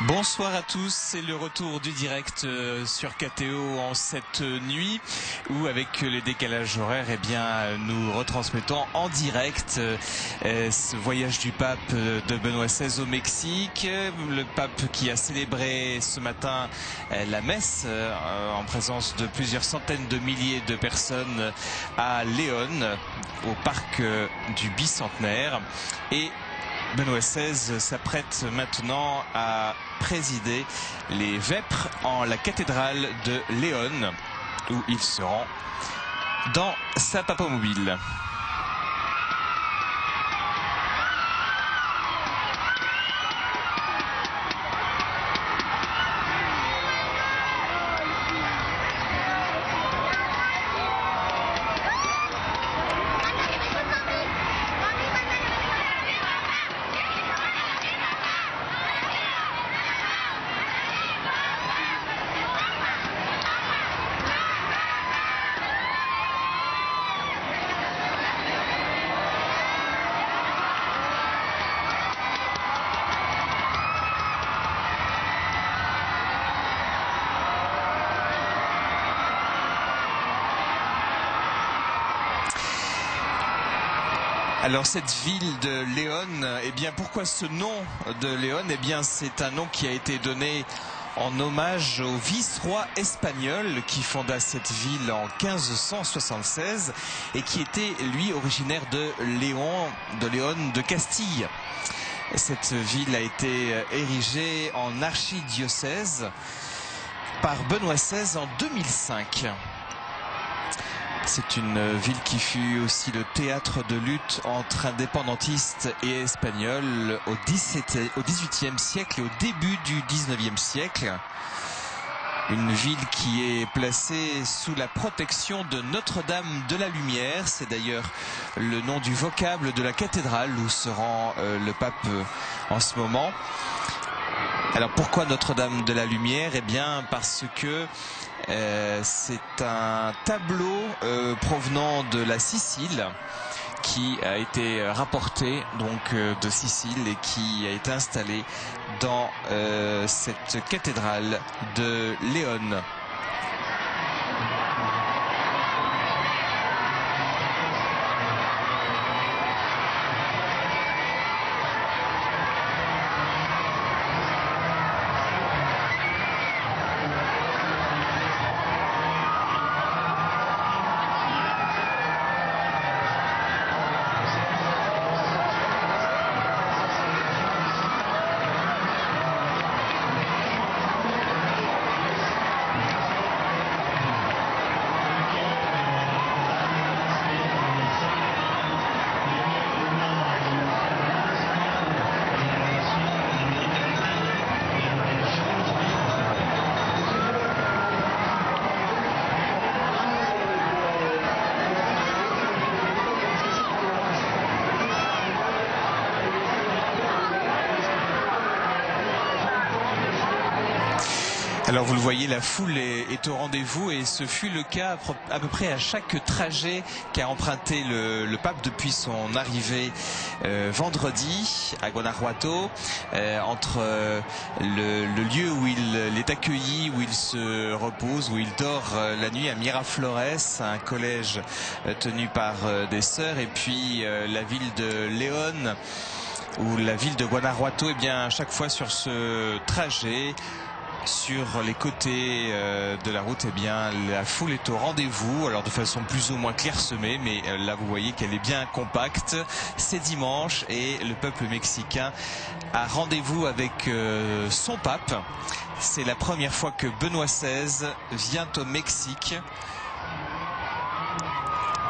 Bonsoir à tous, c'est le retour du direct sur KTO en cette nuit où avec les décalages horaires, nous retransmettons en direct ce voyage du pape de Benoît XVI au Mexique. Le pape qui a célébré ce matin la messe en présence de plusieurs centaines de milliers de personnes à Léon, au parc du Bicentenaire. Et Benoît XVI s'apprête maintenant à présider les vêpres en la cathédrale de Léon, où il se rend dans sa papamobile. Alors cette ville de Léon, pourquoi ce nom de Léon? C'est un nom qui a été donné en hommage au vice-roi espagnol qui fonda cette ville en 1576 et qui était lui originaire de Léon de Castille. Cette ville a été érigée en archidiocèse par Benoît XVI en 2005. C'est une ville qui fut aussi le théâtre de lutte entre indépendantistes et espagnols au XVIIIe siècle et au début du XIXe siècle. Une ville qui est placée sous la protection de Notre-Dame de la Lumière. C'est d'ailleurs le nom du vocable de la cathédrale où se rend le pape en ce moment. Alors pourquoi Notre-Dame de la Lumière? Parce que c'est un tableau provenant de la Sicile qui a été rapporté de Sicile et qui a été installé dans cette cathédrale de Léon. Alors vous le voyez, la foule est au rendez-vous et ce fut le cas à peu près à chaque trajet qu'a emprunté le pape depuis son arrivée vendredi à Guanajuato, entre le lieu où il est accueilli, où il se repose, où il dort la nuit à Miraflores, un collège tenu par des sœurs, et puis la ville de Léon ou la ville de Guanajuato. À chaque fois sur ce trajet, sur les côtés de la route, la foule est au rendez-vous, alors de façon plus ou moins clairsemée, mais là vous voyez qu'elle est bien compacte. C'est dimanche et le peuple mexicain a rendez-vous avec son pape. C'est la première fois que Benoît XVI vient au Mexique.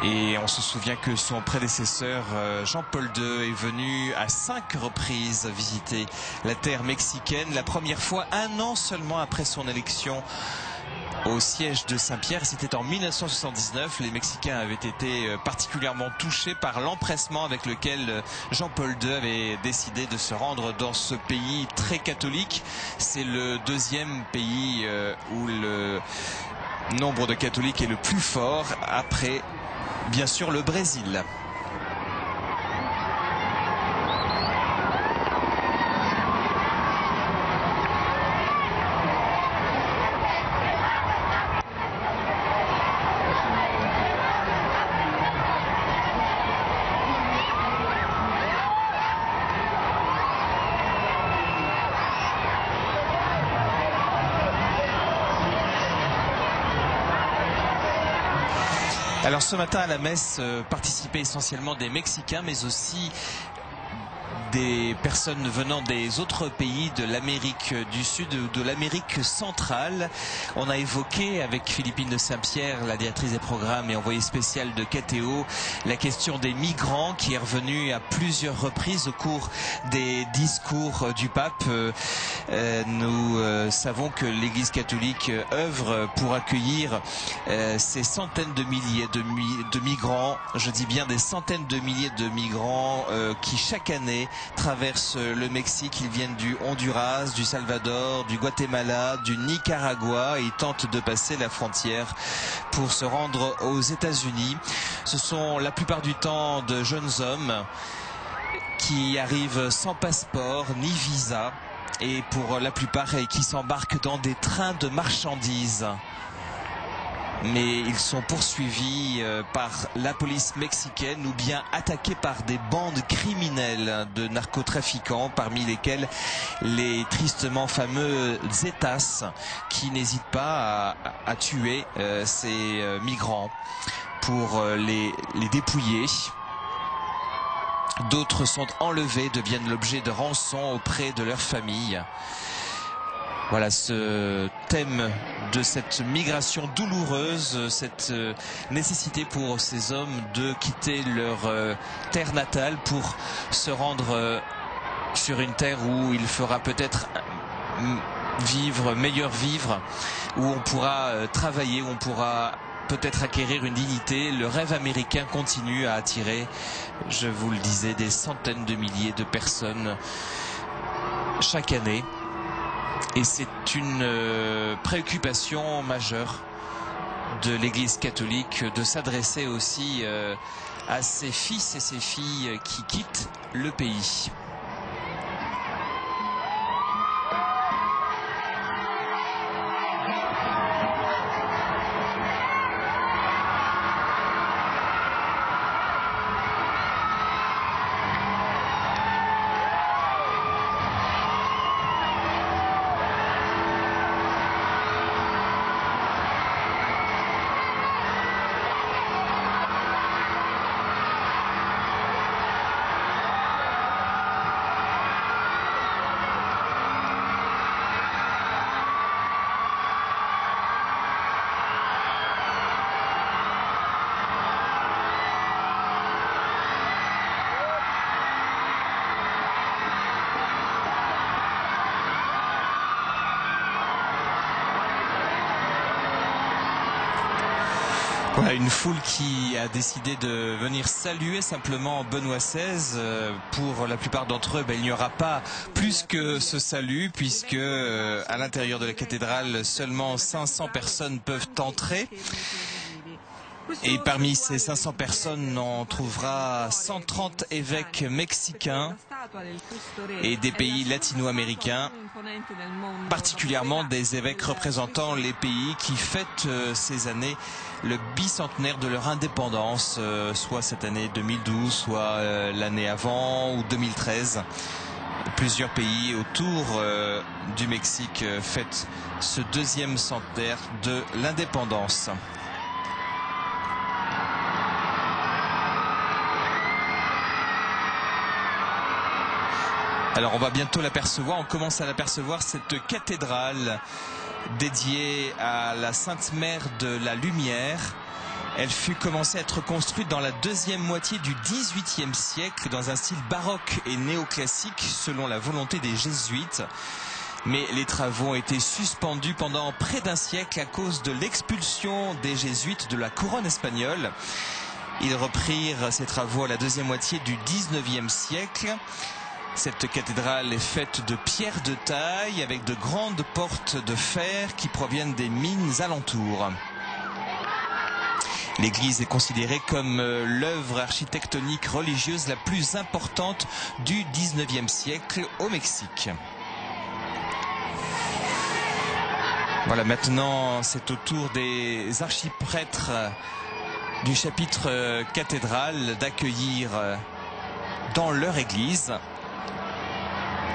Et on se souvient que son prédécesseur Jean-Paul II est venu à 5 reprises visiter la terre mexicaine. La première fois 1 an seulement après son élection au siège de Saint-Pierre. C'était en 1979. Les Mexicains avaient été particulièrement touchés par l'empressement avec lequel Jean-Paul II avait décidé de se rendre dans ce pays très catholique. C'est le deuxième pays où le nombre de catholiques est le plus fort, après bien sûr le Brésil. Alors ce matin à la messe participaient essentiellement des Mexicains, mais aussi des personnes venant des autres pays de l'Amérique du Sud ou de l'Amérique centrale. On a évoqué avec Philippine de Saint-Pierre, la directrice des programmes et envoyée spéciale de KTO, la question des migrants qui est revenue à plusieurs reprises au cours des discours du pape. Nous savons que l'Église catholique œuvre pour accueillir ces centaines de milliers de migrants, je dis bien des centaines de milliers de migrants qui chaque année traversent le Mexique. Ils viennent du Honduras, du Salvador, du Guatemala, du Nicaragua et tentent de passer la frontière pour se rendre aux États-Unis. Ce sont la plupart du temps de jeunes hommes qui arrivent sans passeport ni visa et pour la plupart qui s'embarquent dans des trains de marchandises. Mais ils sont poursuivis par la police mexicaine ou bien attaqués par des bandes criminelles de narcotrafiquants, parmi lesquels les tristement fameux Zetas qui n'hésitent pas à tuer ces migrants pour les dépouiller. D'autres sont enlevés, deviennent l'objet de rançons auprès de leurs familles. Voilà ce thème de cette migration douloureuse, cette nécessité pour ces hommes de quitter leur terre natale pour se rendre sur une terre où il fera peut-être meilleur vivre, où on pourra travailler, où on pourra peut-être acquérir une dignité. Le rêve américain continue à attirer, je vous le disais, des centaines de milliers de personnes chaque année. Et c'est une préoccupation majeure de l'Église catholique de s'adresser aussi à ses fils et ses filles qui quittent le pays. Voilà une foule qui a décidé de venir saluer simplement Benoît XVI. Pour la plupart d'entre eux, il n'y aura pas plus que ce salut, puisque à l'intérieur de la cathédrale, seulement 500 personnes peuvent entrer. Et parmi ces 500 personnes, on trouvera 130 évêques mexicains et des pays latino-américains, particulièrement des évêques représentant les pays qui fêtent ces années le bicentenaire de leur indépendance, soit cette année 2012, soit l'année avant ou 2013. Plusieurs pays autour du Mexique fêtent ce deuxième centenaire de l'indépendance. Alors on va bientôt l'apercevoir, on commence à l'apercevoir, cette cathédrale dédiée à la Sainte Mère de la Lumière. Elle fut commencée à être construite dans la deuxième moitié du XVIIIe siècle dans un style baroque et néoclassique selon la volonté des jésuites. Mais les travaux ont été suspendus pendant près d'un siècle à cause de l'expulsion des jésuites de la couronne espagnole. Ils reprirent ces travaux à la deuxième moitié du XIXe siècle. Cette cathédrale est faite de pierres de taille avec de grandes portes de fer qui proviennent des mines alentours. L'église est considérée comme l'œuvre architectonique religieuse la plus importante du XIXe siècle au Mexique. Voilà, maintenant c'est au tour des archiprêtres du chapitre cathédrale d'accueillir dans leur église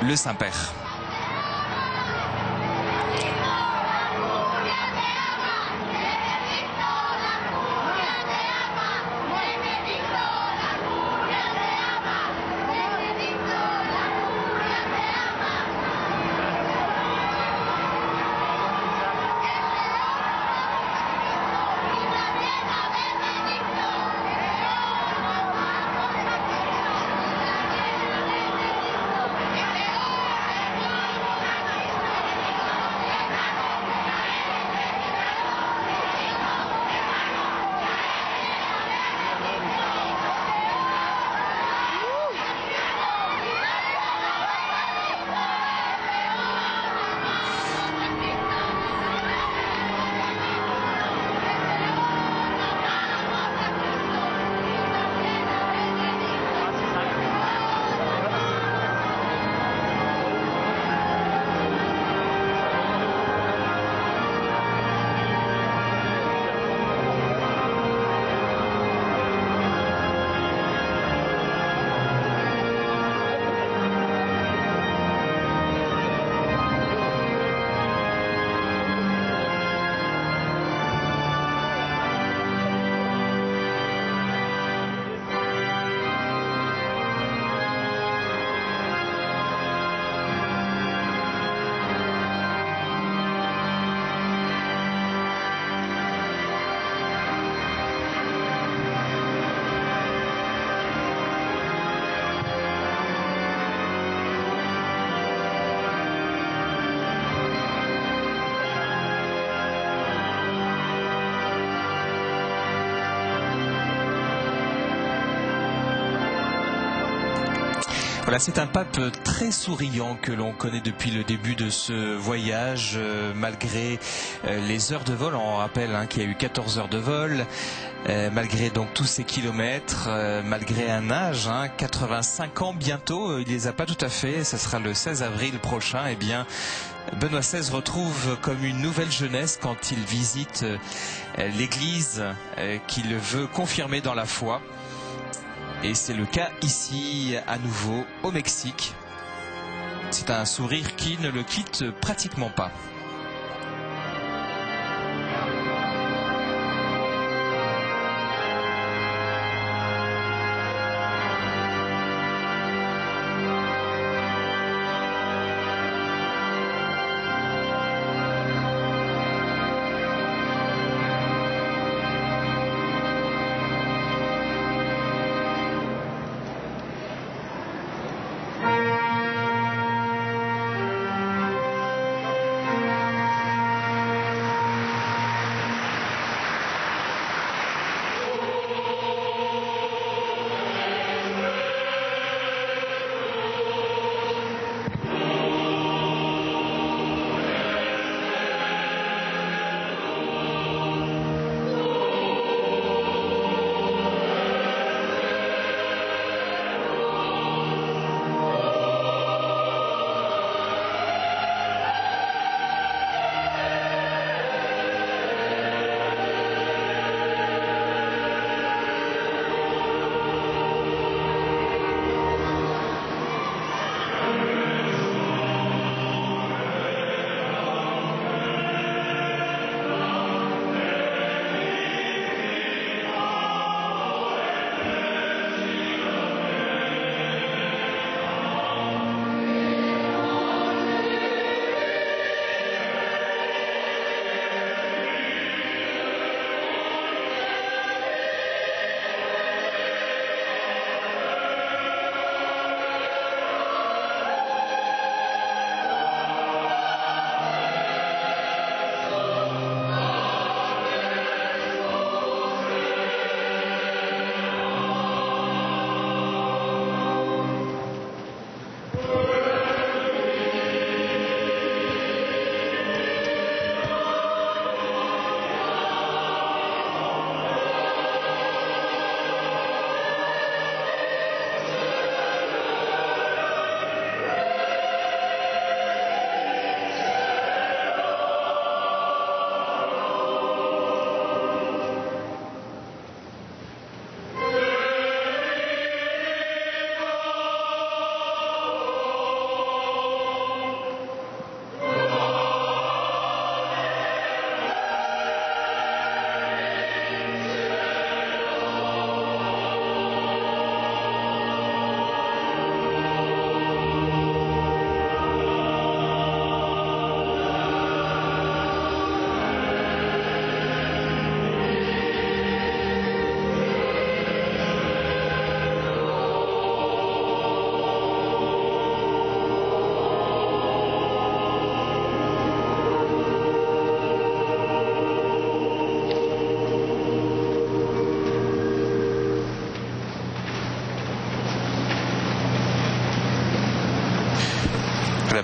le Saint-Père. Voilà, c'est un pape très souriant que l'on connaît depuis le début de ce voyage, malgré les heures de vol. On rappelle qu'il y a eu 14 heures de vol, malgré donc tous ces kilomètres, malgré un âge, 85 ans bientôt. Il les a pas tout à fait, ce sera le 16 avril prochain. Eh bien, Benoît XVI retrouve comme une nouvelle jeunesse quand il visite l'église qu'il veut confirmer dans la foi. Et c'est le cas ici, à nouveau, au Mexique. C'est un sourire qui ne le quitte pratiquement pas.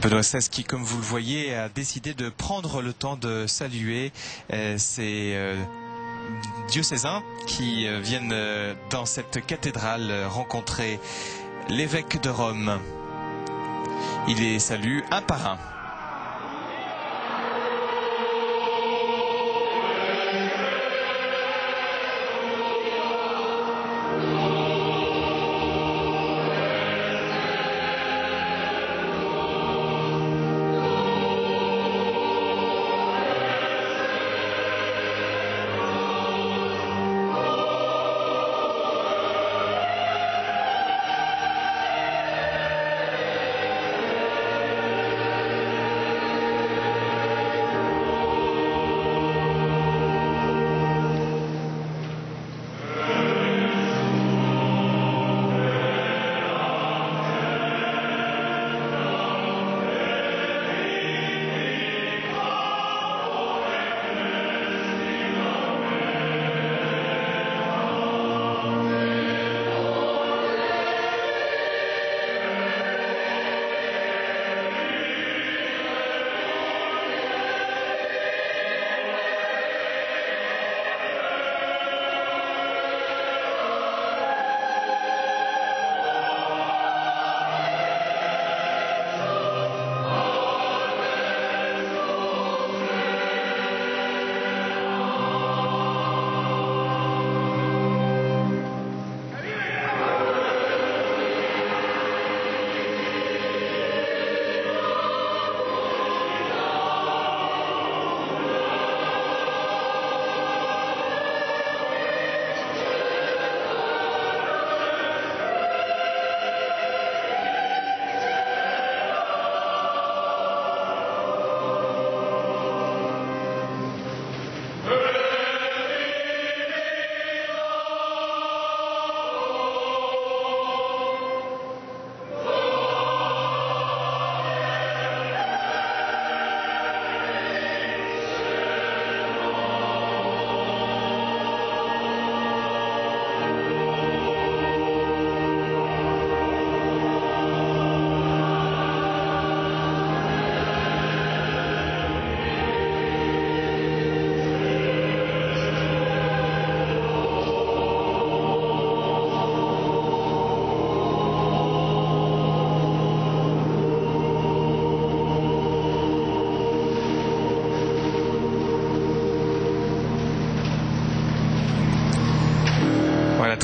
Benoît XVI qui, comme vous le voyez, a décidé de prendre le temps de saluer ces diocésains qui viennent dans cette cathédrale rencontrer l'évêque de Rome. Il les salue un par un.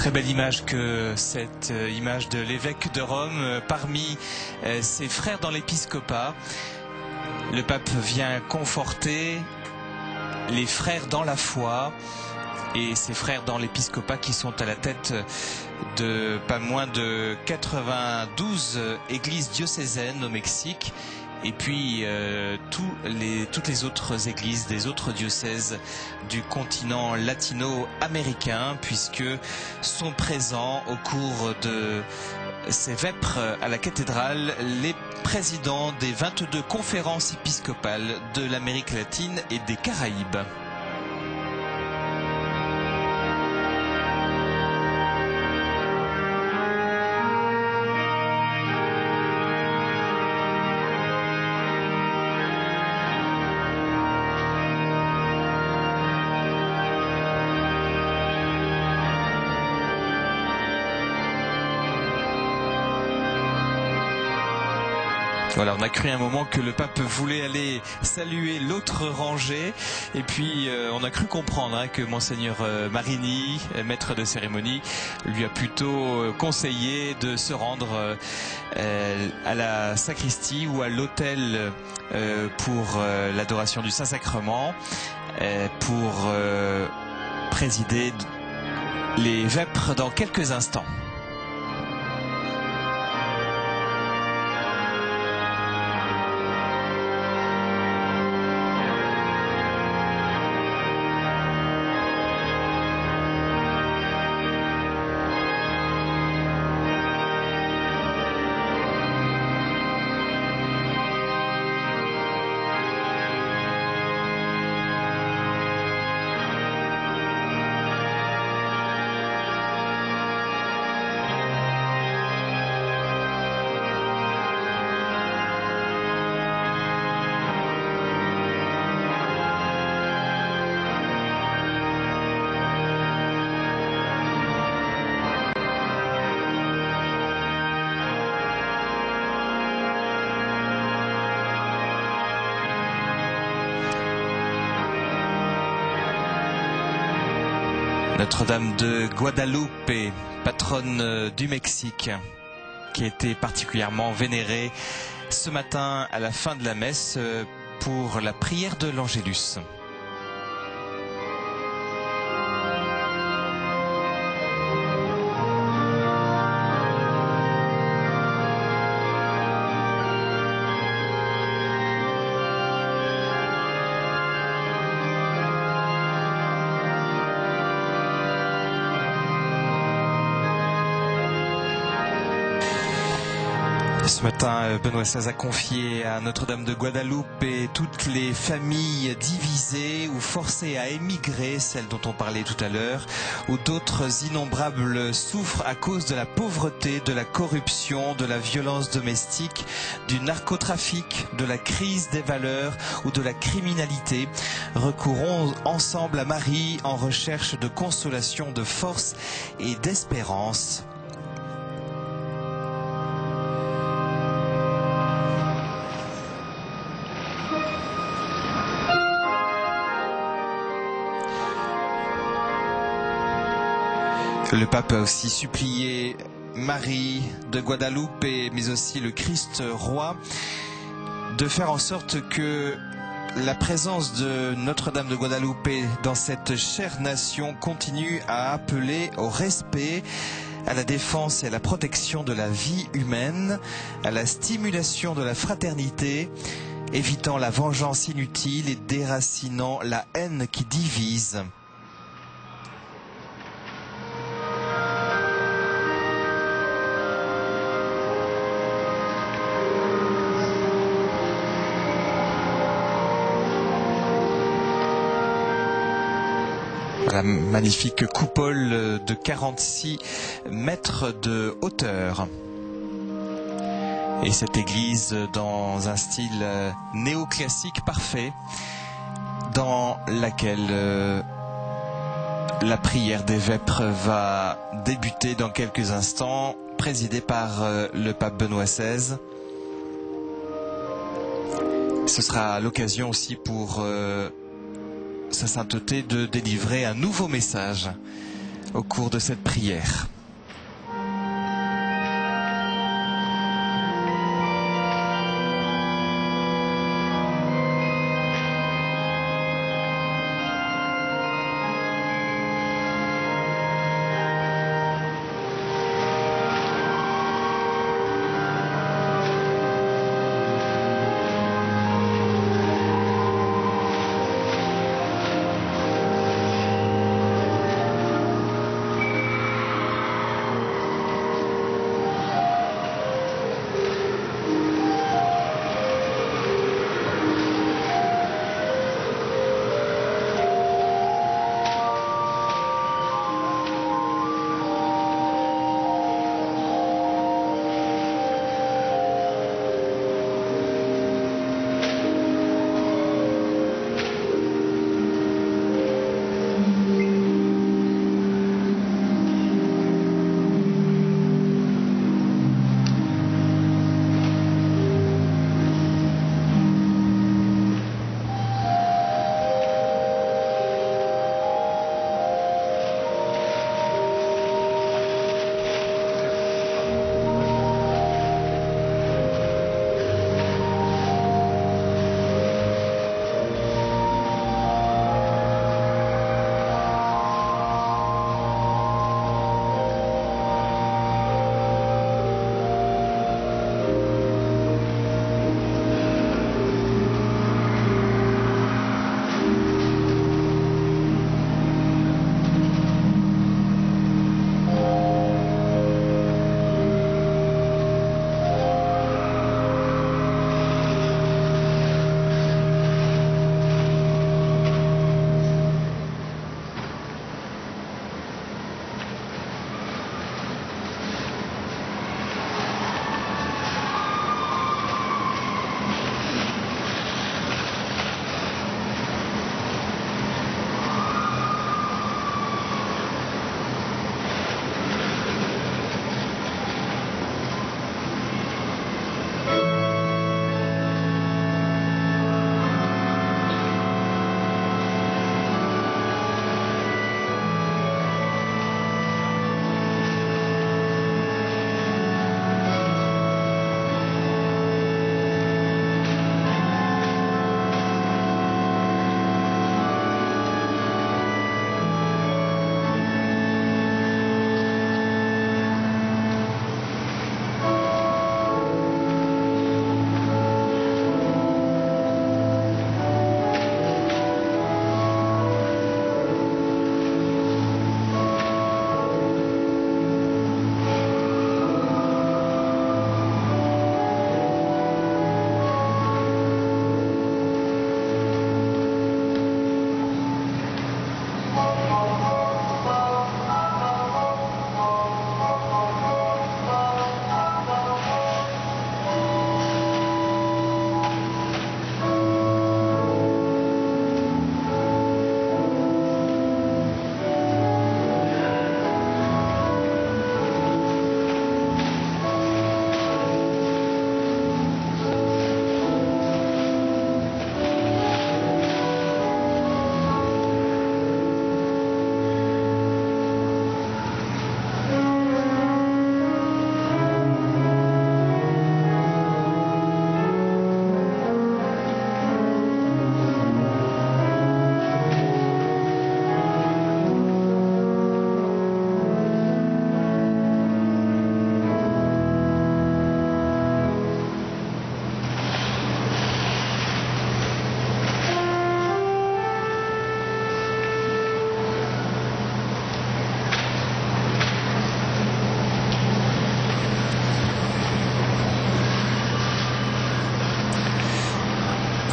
Très belle image que cette image de l'évêque de Rome parmi ses frères dans l'épiscopat. Le pape vient conforter les frères dans la foi et ses frères dans l'épiscopat qui sont à la tête de pas moins de 92 églises diocésaines au Mexique. Et puis toutes les autres églises des autres diocèses du continent latino-américain, puisque sont présents au cours de ces vêpres à la cathédrale les présidents des 22 conférences épiscopales de l'Amérique latine et des Caraïbes. Voilà, on a cru un moment que le pape voulait aller saluer l'autre rangée et puis on a cru comprendre que Monseigneur Marini, maître de cérémonie, lui a plutôt conseillé de se rendre à la sacristie ou à l'autel pour l'adoration du Saint-Sacrement pour présider les vêpres dans quelques instants. Notre-Dame de Guadalupe, patronne du Mexique, qui a été particulièrement vénérée ce matin à la fin de la messe pour la prière de l'Angélus. Ce matin, Benoît XVI a confié à Notre-Dame de Guadalupe toutes les familles divisées ou forcées à émigrer, celles dont on parlait tout à l'heure, où d'autres innombrables souffrent à cause de la pauvreté, de la corruption, de la violence domestique, du narcotrafic, de la crise des valeurs ou de la criminalité. Recourons ensemble à Marie en recherche de consolation, de force et d'espérance. Le pape a aussi supplié Marie de Guadalupe, mais aussi le Christ roi, de faire en sorte que la présence de Notre-Dame de Guadalupe dans cette chère nation continue à appeler au respect, à la défense et à la protection de la vie humaine, à la stimulation de la fraternité, évitant la vengeance inutile et déracinant la haine qui divise. La magnifique coupole de 46 mètres de hauteur. Et cette église dans un style néoclassique parfait, dans laquelle la prière des vêpres va débuter dans quelques instants, présidée par le pape Benoît XVI. Ce sera l'occasion aussi pour sa sainteté de délivrer un nouveau message au cours de cette prière.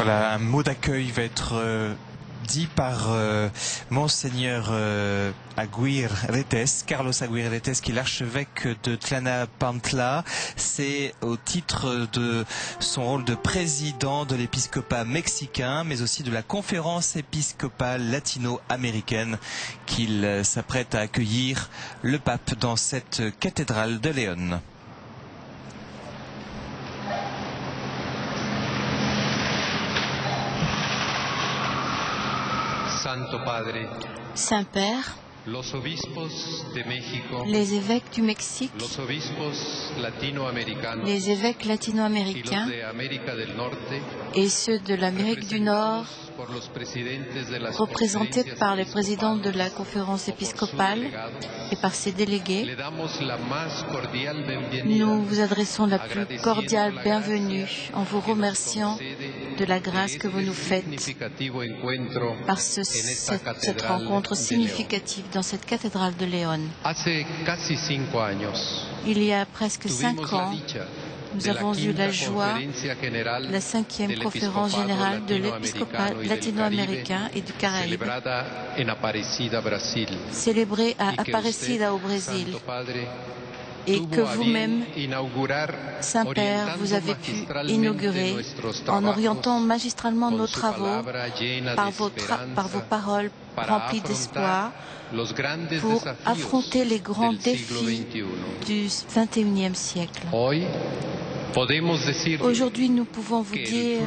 Voilà, un mot d'accueil va être dit par Monseigneur Aguirretes, Carlos Aguirretes, qui est l'archevêque de Tlalnepantla. C'est au titre de son rôle de président de l'épiscopat mexicain, mais aussi de la conférence épiscopale latino-américaine, qu'il s'apprête à accueillir le pape dans cette cathédrale de Léon. Saint-Père, les évêques du Mexique, les évêques latino-américains et ceux de l'Amérique du Nord, représentés par les présidents de la conférence épiscopale et par ses délégués. Nous vous adressons la plus cordiale bienvenue en vous remerciant de la grâce que vous nous faites par cette rencontre significative dans cette cathédrale de León. Il y a presque 5 ans, nous avons eu la joie de la 5e conférence générale de l'épiscopat latino-américain et du Caraïbe, célébrée à Aparecida au Brésil, et que vous-même, Saint-Père, vous avez pu inaugurer en orientant magistralement nos travaux par vos paroles remplies d'espoir pour affronter les grands défis du XXIe siècle. Aujourd'hui, nous pouvons vous dire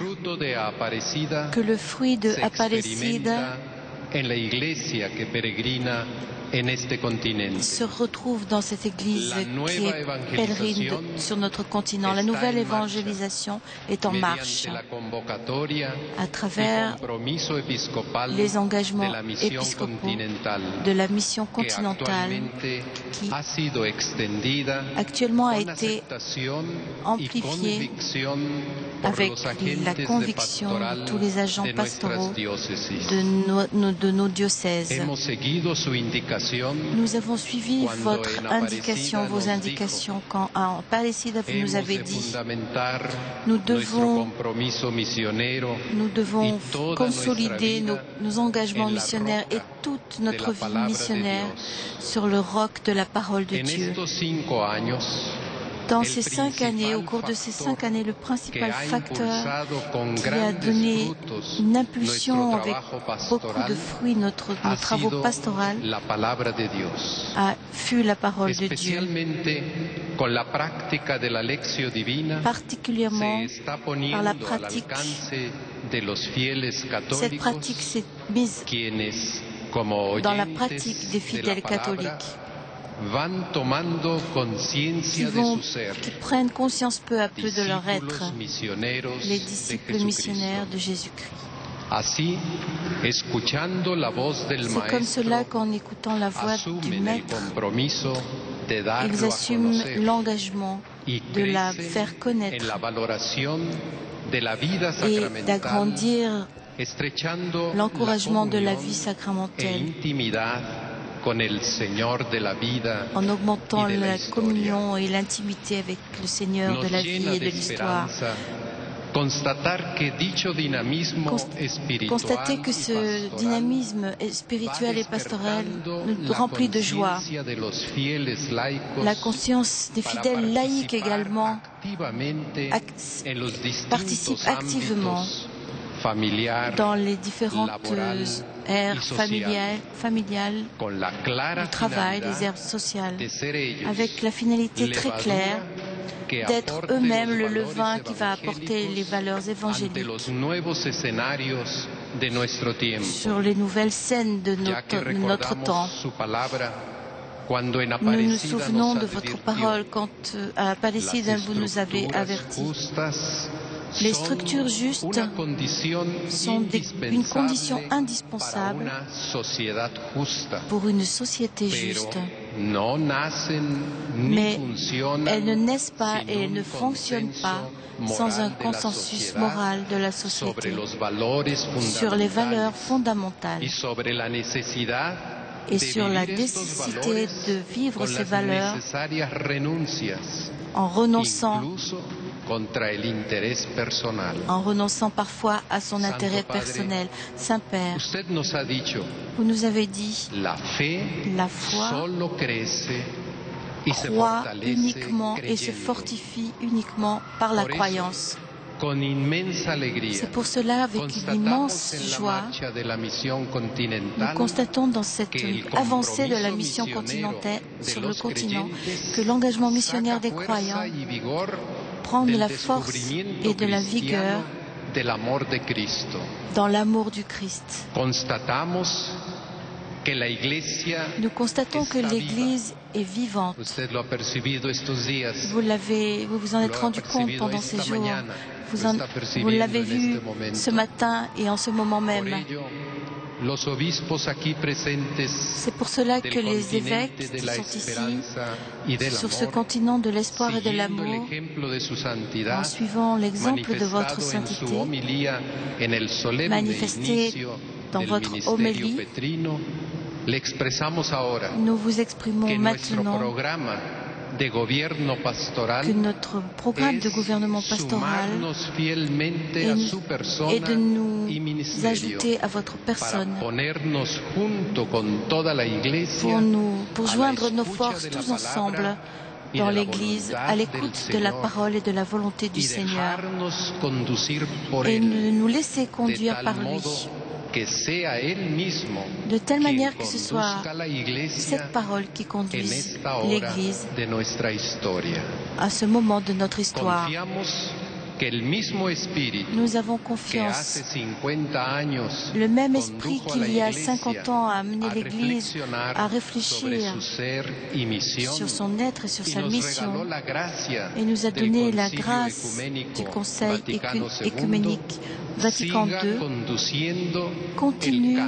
que le fruit de Aparecida se retrouve dans cette église qui est pèlerine sur notre continent. La nouvelle évangélisation est en marche à travers les engagements épiscopaux de la mission continentale qui actuellement a été amplifiée avec la conviction de tous les agents pastoraux de nos diocèses. Nous avons suivi votre indication, vos indications, quand à Aparecida vous nous avez dit nous devons consolider nos engagements missionnaires et toute notre vie missionnaire sur le roc de la parole de Dieu. Dans ces 5 années, au cours de ces 5 années, le principal facteur qui a donné une impulsion avec beaucoup de fruits nos travaux pastoraux fut la parole de Dieu. Particulièrement par la pratique. Cette pratique s'est mise dans la pratique des fidèles catholiques. Qui prennent conscience peu à peu de leur être, les disciples missionnaires de Jésus-Christ. C'est comme cela qu'en écoutant la voix du Maître, ils assument l'engagement de la faire connaître et d'agrandir l'encouragement de la vie sacramentelle en augmentant la communion et l'intimité avec le Seigneur de la vie et de l'histoire. Constatez que ce dynamisme spirituel et pastoral nous remplit de joie. La conscience des fidèles laïcs également participe activement dans les différentes aires familiales, du travail, des aires sociales, avec la finalité très claire d'être eux-mêmes le levain qui va apporter les valeurs évangéliques sur les nouvelles scènes de notre temps. Nous nous souvenons de votre parole quand à Aparecida vous nous avez avertis. Les structures justes sont une condition indispensable pour une société juste. Mais elles ne naissent pas et elles ne fonctionnent pas sans un consensus moral de la société sur les valeurs fondamentales et sur la nécessité de vivre ces valeurs en renonçant parfois à son intérêt personnel. Saint-Père, vous nous avez dit, la foi croît uniquement et se fortifie uniquement par la croyance. C'est pour cela, avec une immense joie, nous constatons dans cette avancée de la mission continentale sur le continent que l'engagement missionnaire des croyants prend de la force et de la vigueur dans l'amour du Christ. Nous constatons que l'Église est vivante. Vous vous en êtes rendu compte pendant ces jours. Vous l'avez vu ce matin et en ce moment même. C'est pour cela que les évêques qui sont ici, sur ce continent de l'espoir et de l'amour, en suivant l'exemple de votre sainteté, manifesté dans votre homélie, nous vous exprimons maintenant que notre programme de gouvernement pastoral est de nous ajouter à votre personne pour joindre nos forces tous ensemble dans l'Église, à l'écoute de la parole et de la volonté du Seigneur, et de nous laisser conduire par lui, de telle manière que ce soit cette parole qui conduise l'Église à ce moment de notre histoire. Nous avons confiance. Le même esprit qu'il y a 50 ans a amené l'Église à réfléchir sur son être et sur sa mission et nous a donné la grâce du Conseil écuménique Vatican II continue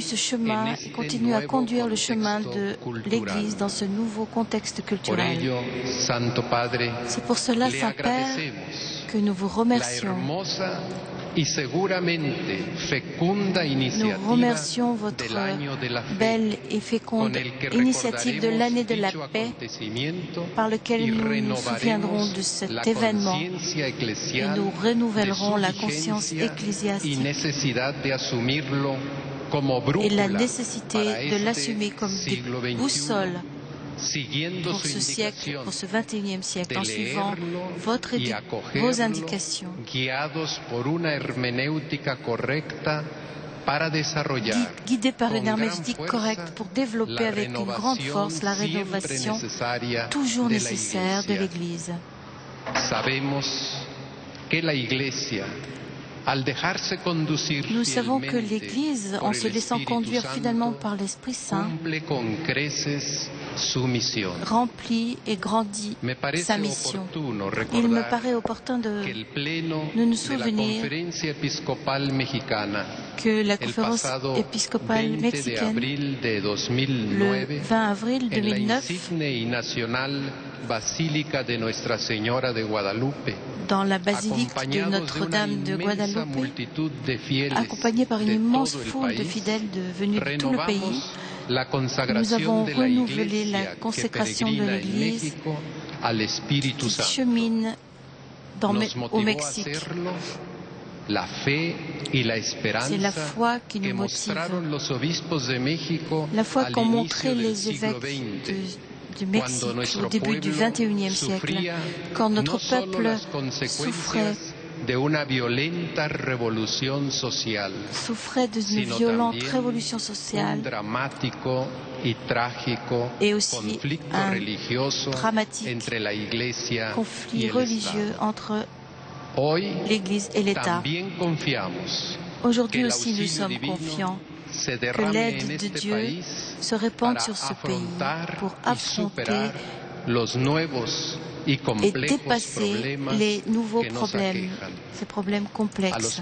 ce chemin et continue à conduire le chemin de l'Église dans ce nouveau contexte culturel. C'est pour cela, Saint-Père, que nous vous remercions. Nous remercions votre belle et féconde initiative de l'année de la paix par lequel nous nous souviendrons de cet événement et nous renouvellerons la conscience ecclésiastique et la nécessité de l'assumer comme des boussoles pour ce siècle, pour ce 21e siècle, en suivant vos indications, guidés par une herméneutique correcte pour développer avec une grande force la rénovation toujours nécessaire de l'Église. Nous savons que l'Église, en se laissant conduire fidèlement par l'Esprit Saint, remplit et grandit sa mission. Il me paraît opportun de nous souvenir que la conférence épiscopale mexicaine, le 20 avril 2009, dans la basilique de Notre-Dame de Guadalupe, accompagnée par une immense foule de fidèles venus de tout le pays, nous avons renouvelé la consécration de l'Église qui chemine au Mexique. C'est la foi qui nous motive. La foi qu'ont montré les évêques du Mexique au début du XXIe siècle, quand notre peuple souffrait d'une violente révolution sociale et aussi un dramatique conflit religieux entre l'Église et l'État. Aujourd'hui aussi, nous sommes confiants que l'aide de Dieu se répande sur ce pays pour affronter et dépasser les nouveaux problèmes, ces problèmes complexes.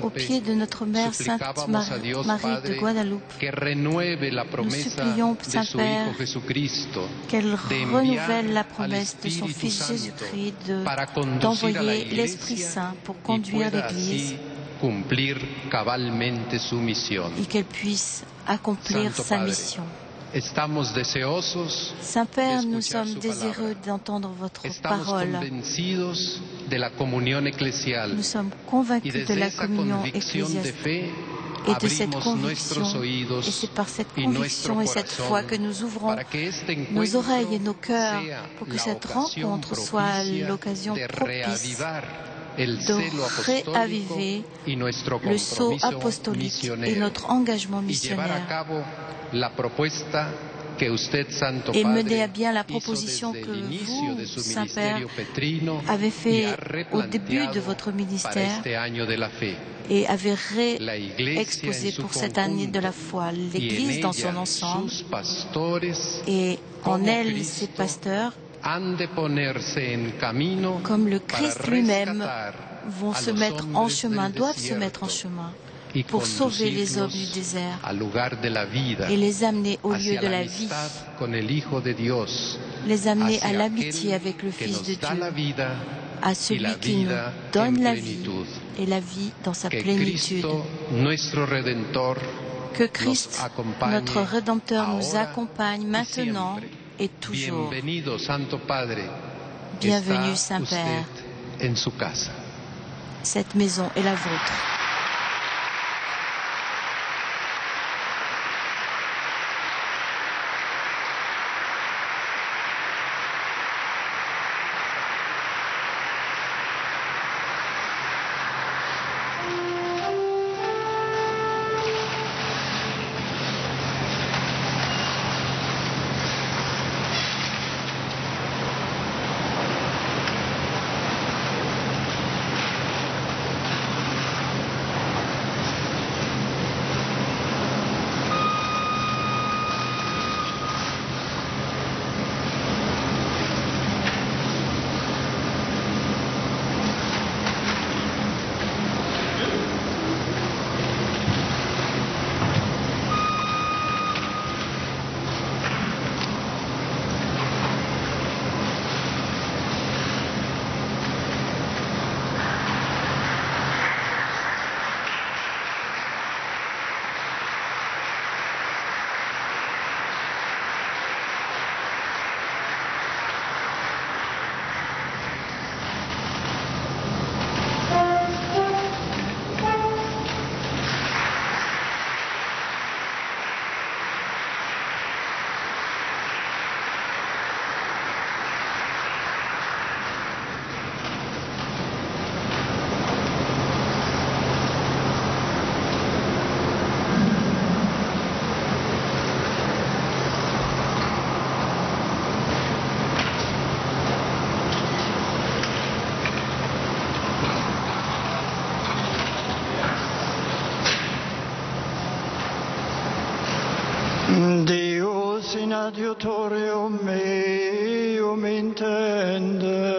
Au pied de notre Mère Sainte Marie de Guadalupe, nous supplions Saint-Père qu'elle renouvelle la promesse de son Fils Jésus-Christ d'envoyer l'Esprit Saint pour conduire l'Église et qu'elle puisse accomplir sa mission. Saint-Père, nous sommes désireux d'entendre votre parole. Nous sommes convaincus de la communion ecclésiastique et de cette conviction. Et c'est par cette conviction et cette foi que nous ouvrons nos oreilles et nos cœurs pour que cette rencontre soit l'occasion propice de réaviver le sceau apostolique et notre engagement missionnaire et mener à bien la proposition que vous, Saint-Père, avez faite au début de votre ministère et avez réexposé pour cette année de la foi l'Église dans son ensemble et en elle ses pasteurs, comme le Christ lui-même, vont se mettre en chemin, doivent se mettre en chemin pour sauver les hommes du désert et les amener au lieu de la vie, les amener à l'amitié avec le Fils de Dieu, à celui qui nous donne la vie et la vie dans sa plénitude. Que Christ, notre Rédempteur, nous accompagne maintenant et toujours. Bienvenue, Saint-Père. Cette maison est la vôtre. Deus in adiutorium meum intende.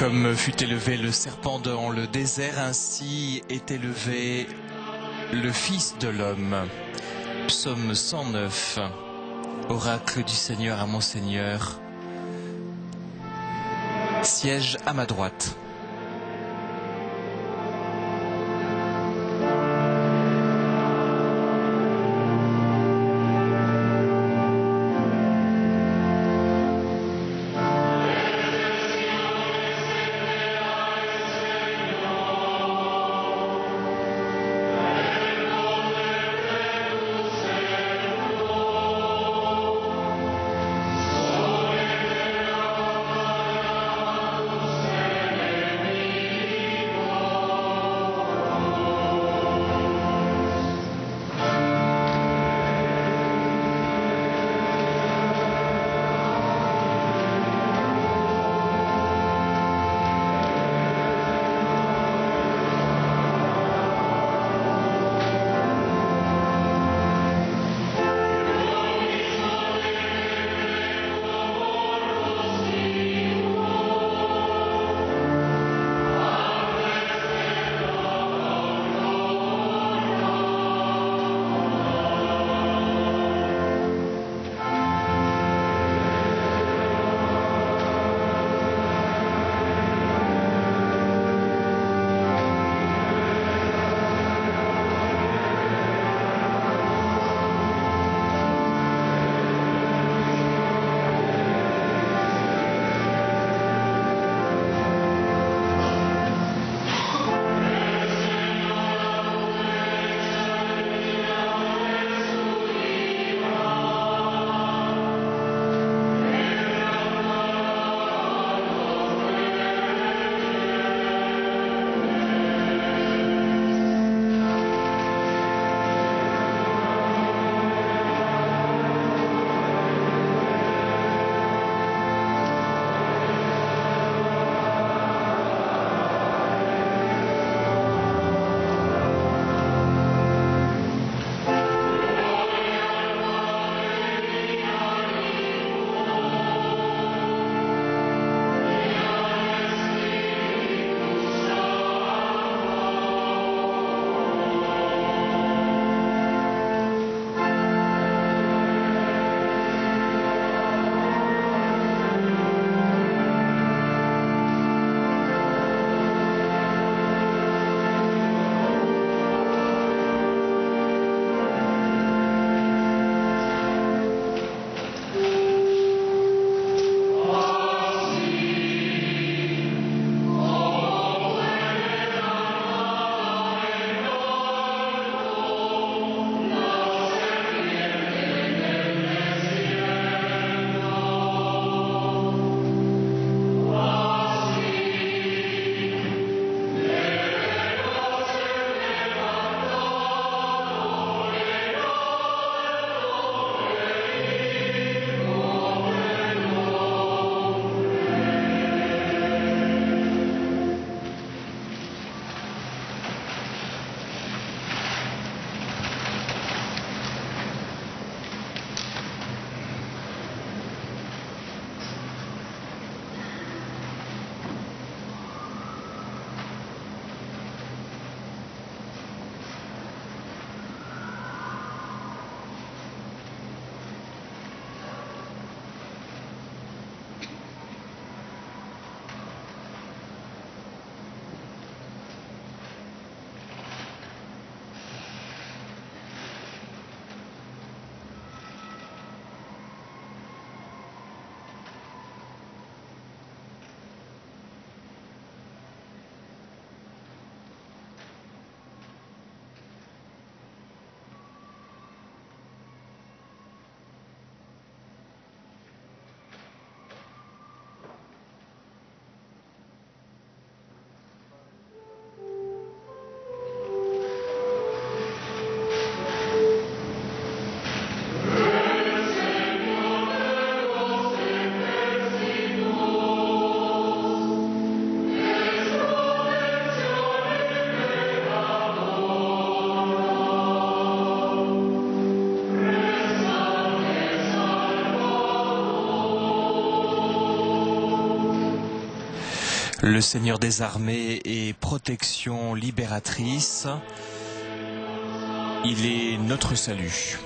Comme fut élevé le serpent dans le désert, ainsi est élevé le Fils de l'homme. Psaume 109. Oracle du Seigneur à mon Seigneur, siège à ma droite. Le Seigneur des armées est protection libératrice. Il est notre salut.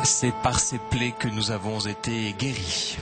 C'est par ces plaies que nous avons été guéris.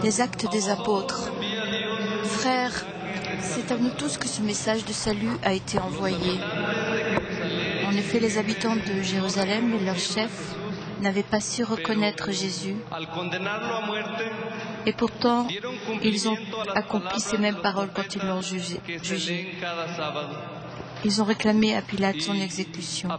Les actes des apôtres. Frères, c'est à nous tous que ce message de salut a été envoyé. En effet, les habitants de Jérusalem et leurs chefs n'avaient pas su reconnaître Jésus. Et pourtant, ils ont accompli ces mêmes paroles quand ils l'ont jugé. Ils ont réclamé à Pilate son exécution.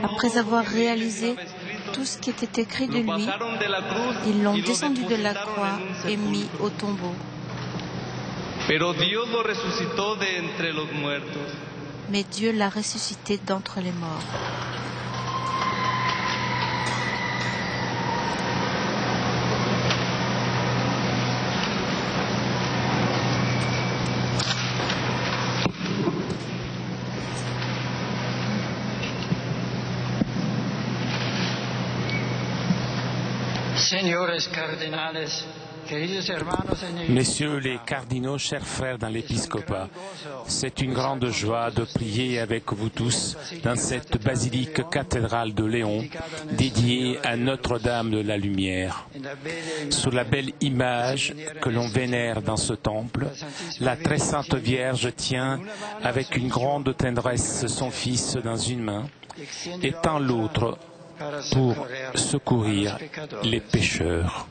Après avoir réalisé tout ce qui était écrit de lui, ils l'ont descendu de la croix et mis au tombeau. Mais Dieu l'a ressuscité d'entre les morts. Messieurs les cardinaux, chers frères dans l'épiscopat, c'est une grande joie de prier avec vous tous dans cette basilique cathédrale de Léon, dédiée à Notre-Dame de la Lumière. Sous la belle image que l'on vénère dans ce temple, la très sainte Vierge tient avec une grande tendresse son Fils dans une main et tend l'autre pour secourir les pécheurs.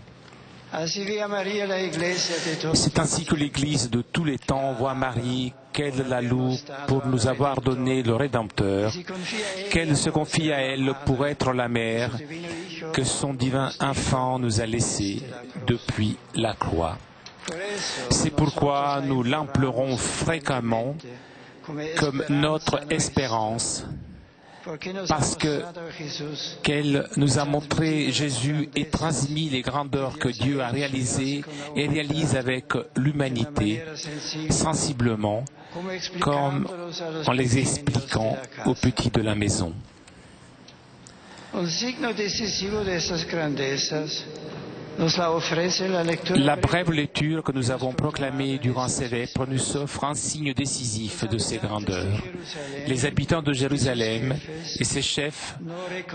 C'est ainsi que l'Église de tous les temps voit Marie, qu'elle la loue pour nous avoir donné le Rédempteur, qu'elle se confie à elle pour être la mère que son divin enfant nous a laissée depuis la croix. C'est pourquoi nous l'implorons fréquemment comme notre espérance, parce qu'elle nous a montré Jésus et transmis les grandeurs que Dieu a réalisées et réalise avec l'humanité, sensiblement, comme en les expliquant aux petits de la maison. La brève lecture que nous avons proclamée durant ces vêpres nous offre un signe décisif de ces grandeurs. Les habitants de Jérusalem et ses chefs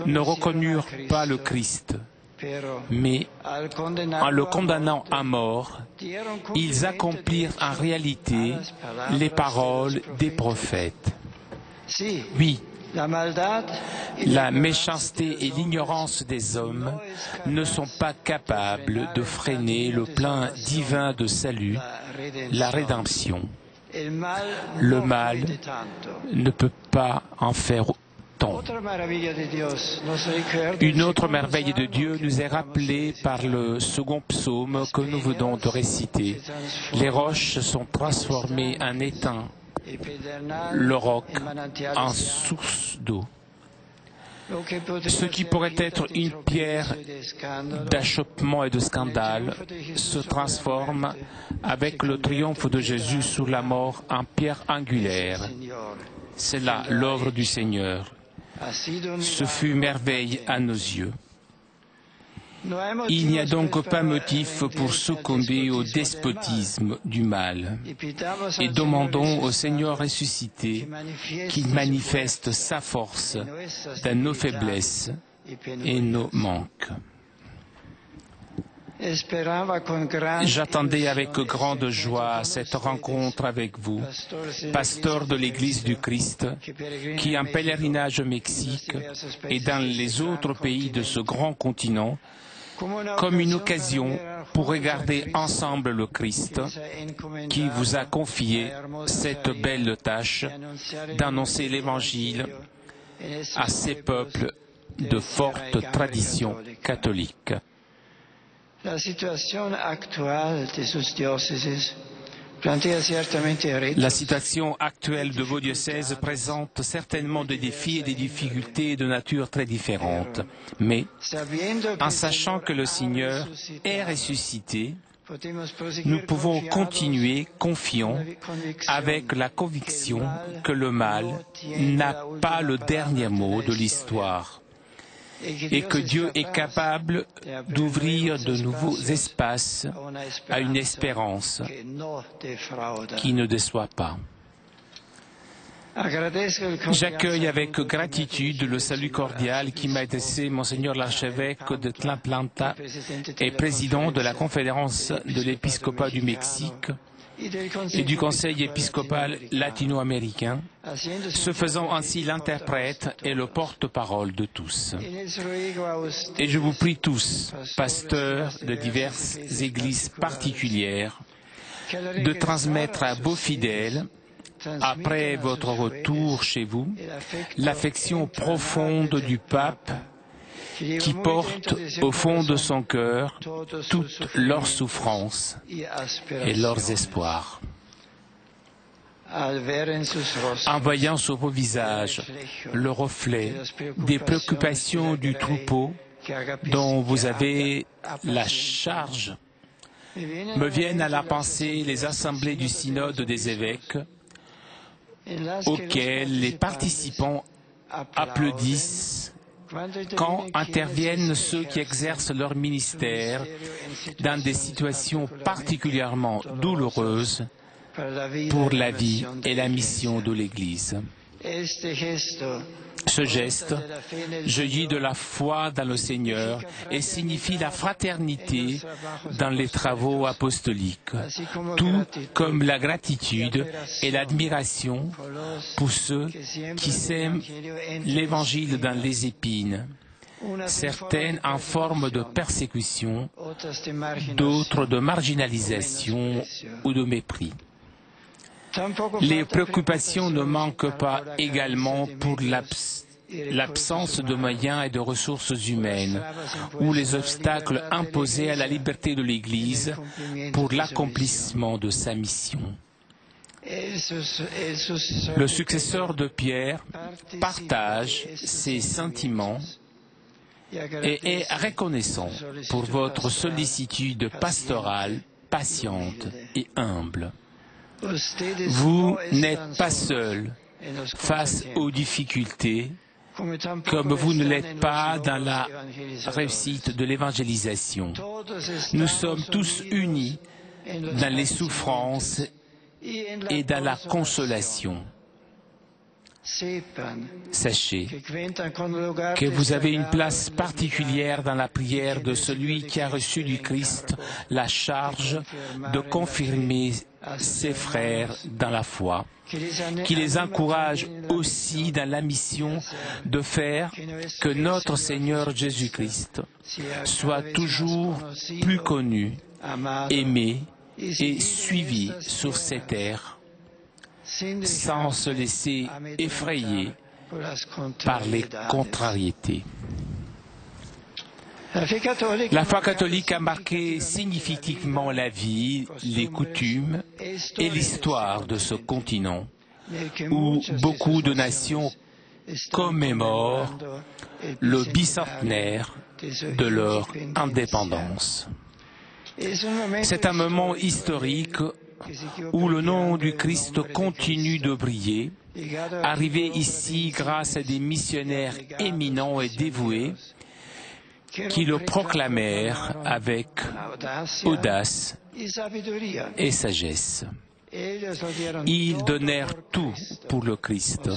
ne reconnurent pas le Christ, mais en le condamnant à mort, ils accomplirent en réalité les paroles des prophètes. Oui, la méchanceté et l'ignorance des hommes ne sont pas capables de freiner le plan divin de salut, la rédemption. Le mal ne peut pas en faire autant. Une autre merveille de Dieu nous est rappelée par le second psaume que nous venons de réciter. Les roches sont transformées en étangs, le roc en source d'eau. Ce qui pourrait être une pierre d'achoppement et de scandale se transforme avec le triomphe de Jésus sous la mort en pierre angulaire. C'est là l'œuvre du Seigneur. Ce fut merveille à nos yeux. Il n'y a donc pas motif pour succomber au despotisme du mal et demandons au Seigneur ressuscité qu'il manifeste sa force dans nos faiblesses et nos manques. J'attendais avec grande joie cette rencontre avec vous, pasteur de l'Église du Christ, qui en pèlerinage au Mexique et dans les autres pays de ce grand continent, comme une occasion pour regarder ensemble le Christ qui vous a confié cette belle tâche d'annoncer l'Évangile à ces peuples de forte tradition catholique. La situation actuelle de vos diocèses présente certainement des défis et des difficultés de nature très différentes. Mais, en sachant que le Seigneur est ressuscité, nous pouvons continuer confiants avec la conviction que le mal n'a pas le dernier mot de l'histoire. et que Dieu est capable d'ouvrir de nouveaux espaces à une espérance qui ne déçoit pas. J'accueille avec gratitude le salut cordial qui m'a adressé Monseigneur l'archevêque de Tlalnepantla et président de la conférence de l'épiscopat du Mexique et du Conseil épiscopal latino-américain, se faisant ainsi l'interprète et le porte-parole de tous. Et je vous prie tous, pasteurs de diverses églises particulières, de transmettre à vos fidèles, après votre retour chez vous, l'affection profonde du pape qui porte au fond de son cœur toutes leurs souffrances et leurs espoirs. En voyant sur vos visages le reflet des préoccupations du troupeau dont vous avez la charge, me viennent à la pensée les assemblées du synode des évêques, auxquels les participants applaudissent quand interviennent ceux qui exercent leur ministère dans des situations particulièrement douloureuses pour la vie et la mission de l'Église. Ce geste jaillit de la foi dans le Seigneur et signifie la fraternité dans les travaux apostoliques, tout comme la gratitude et l'admiration pour ceux qui sèment l'Évangile dans les épines, certaines en forme de persécution, d'autres de marginalisation ou de mépris. Les préoccupations ne manquent pas également pour l'absence de moyens et de ressources humaines ou les obstacles imposés à la liberté de l'Église pour l'accomplissement de sa mission. Le successeur de Pierre partage ses sentiments et est reconnaissant pour votre sollicitude pastorale, patiente et humble. Vous n'êtes pas seul face aux difficultés, comme vous ne l'êtes pas dans la réussite de l'évangélisation. Nous sommes tous unis dans les souffrances et dans la consolation. Sachez que vous avez une place particulière dans la prière de celui qui a reçu du Christ la charge de confirmer ses frères dans la foi, qui les encourage aussi dans la mission de faire que notre Seigneur Jésus-Christ soit toujours plus connu, aimé et suivi sur cette terre, sans se laisser effrayer par les contrariétés. La foi catholique a marqué significativement la vie, les coutumes et l'histoire de ce continent, où beaucoup de nations commémorent le bicentenaire de leur indépendance. C'est un moment historique où le nom du Christ continue de briller, arrivé ici grâce à des missionnaires éminents et dévoués qui le proclamèrent avec audace et sagesse. Ils donnèrent tout pour le Christ,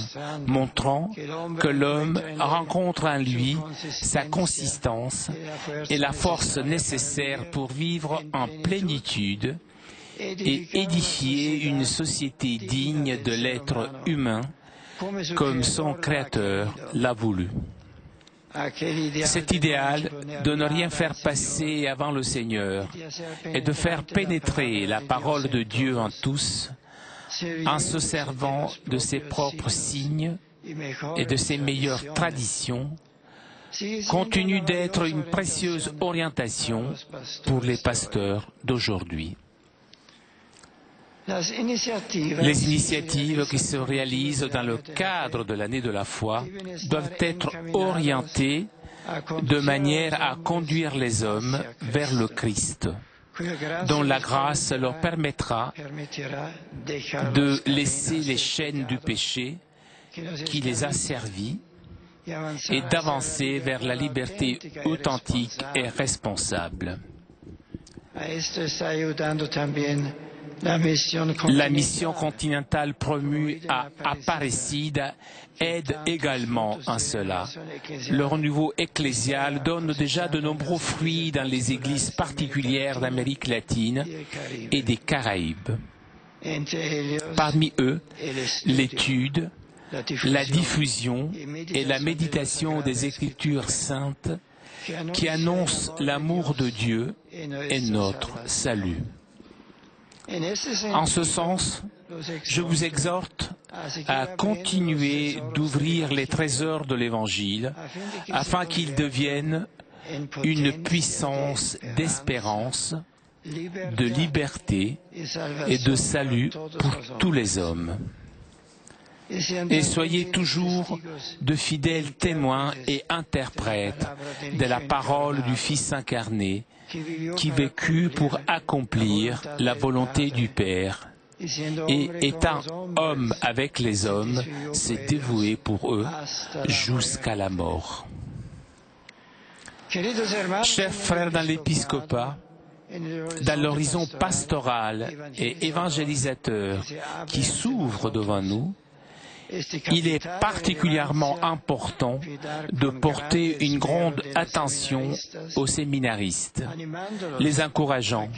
montrant que l'homme rencontre en lui sa consistance et la force nécessaire pour vivre en plénitude et édifier une société digne de l'être humain comme son Créateur l'a voulu. Cet idéal de ne rien faire passer avant le Seigneur et de faire pénétrer la parole de Dieu en tous en se servant de ses propres signes et de ses meilleures traditions continue d'être une précieuse orientation pour les pasteurs d'aujourd'hui. Les initiatives qui se réalisent dans le cadre de l'année de la foi doivent être orientées de manière à conduire les hommes vers le Christ, dont la grâce leur permettra de laisser les chaînes du péché qui les a servis et d'avancer vers la liberté authentique et responsable. La mission continentale promue à Aparecida aide également en cela. Le renouveau ecclésial donne déjà de nombreux fruits dans les églises particulières d'Amérique latine et des Caraïbes. Parmi eux, l'étude, la diffusion et la méditation des Écritures saintes qui annoncent l'amour de Dieu et notre salut. En ce sens, je vous exhorte à continuer d'ouvrir les trésors de l'Évangile afin qu'ils deviennent une puissance d'espérance, de liberté et de salut pour tous les hommes. Et soyez toujours de fidèles témoins et interprètes de la parole du Fils incarné qui vécut pour accomplir la volonté du Père et étant homme avec les hommes, s'est dévoué pour eux jusqu'à la mort. Chers frères dans l'épiscopat, dans l'horizon pastoral et évangélisateur qui s'ouvre devant nous, il est particulièrement important de porter une grande attention aux séminaristes, les encourageant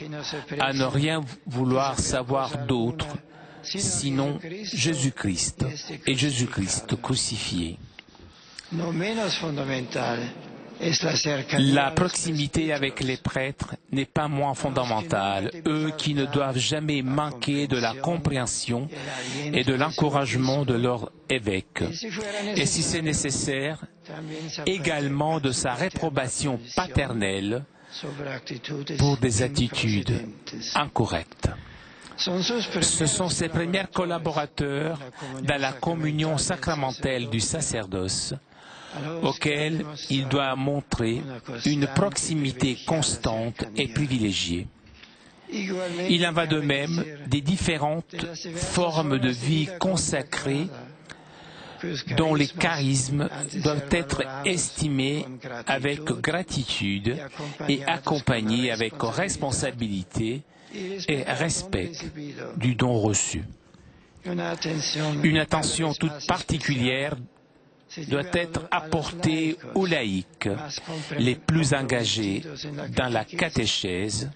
à ne rien vouloir savoir d'autre, sinon Jésus-Christ et Jésus-Christ crucifié. La proximité avec les prêtres n'est pas moins fondamentale, eux qui ne doivent jamais manquer de la compréhension et de l'encouragement de leur évêque, et si c'est nécessaire, également de sa réprobation paternelle pour des attitudes incorrectes. Ce sont ses premiers collaborateurs dans la communion sacramentelle du sacerdoce, auquel il doit montrer une proximité constante et privilégiée. Il en va de même des différentes formes de vie consacrées dont les charismes doivent être estimés avec gratitude et accompagnés avec responsabilité et respect du don reçu. Une attention toute particulière doit être apportée aux laïcs les plus engagés dans la catéchèse,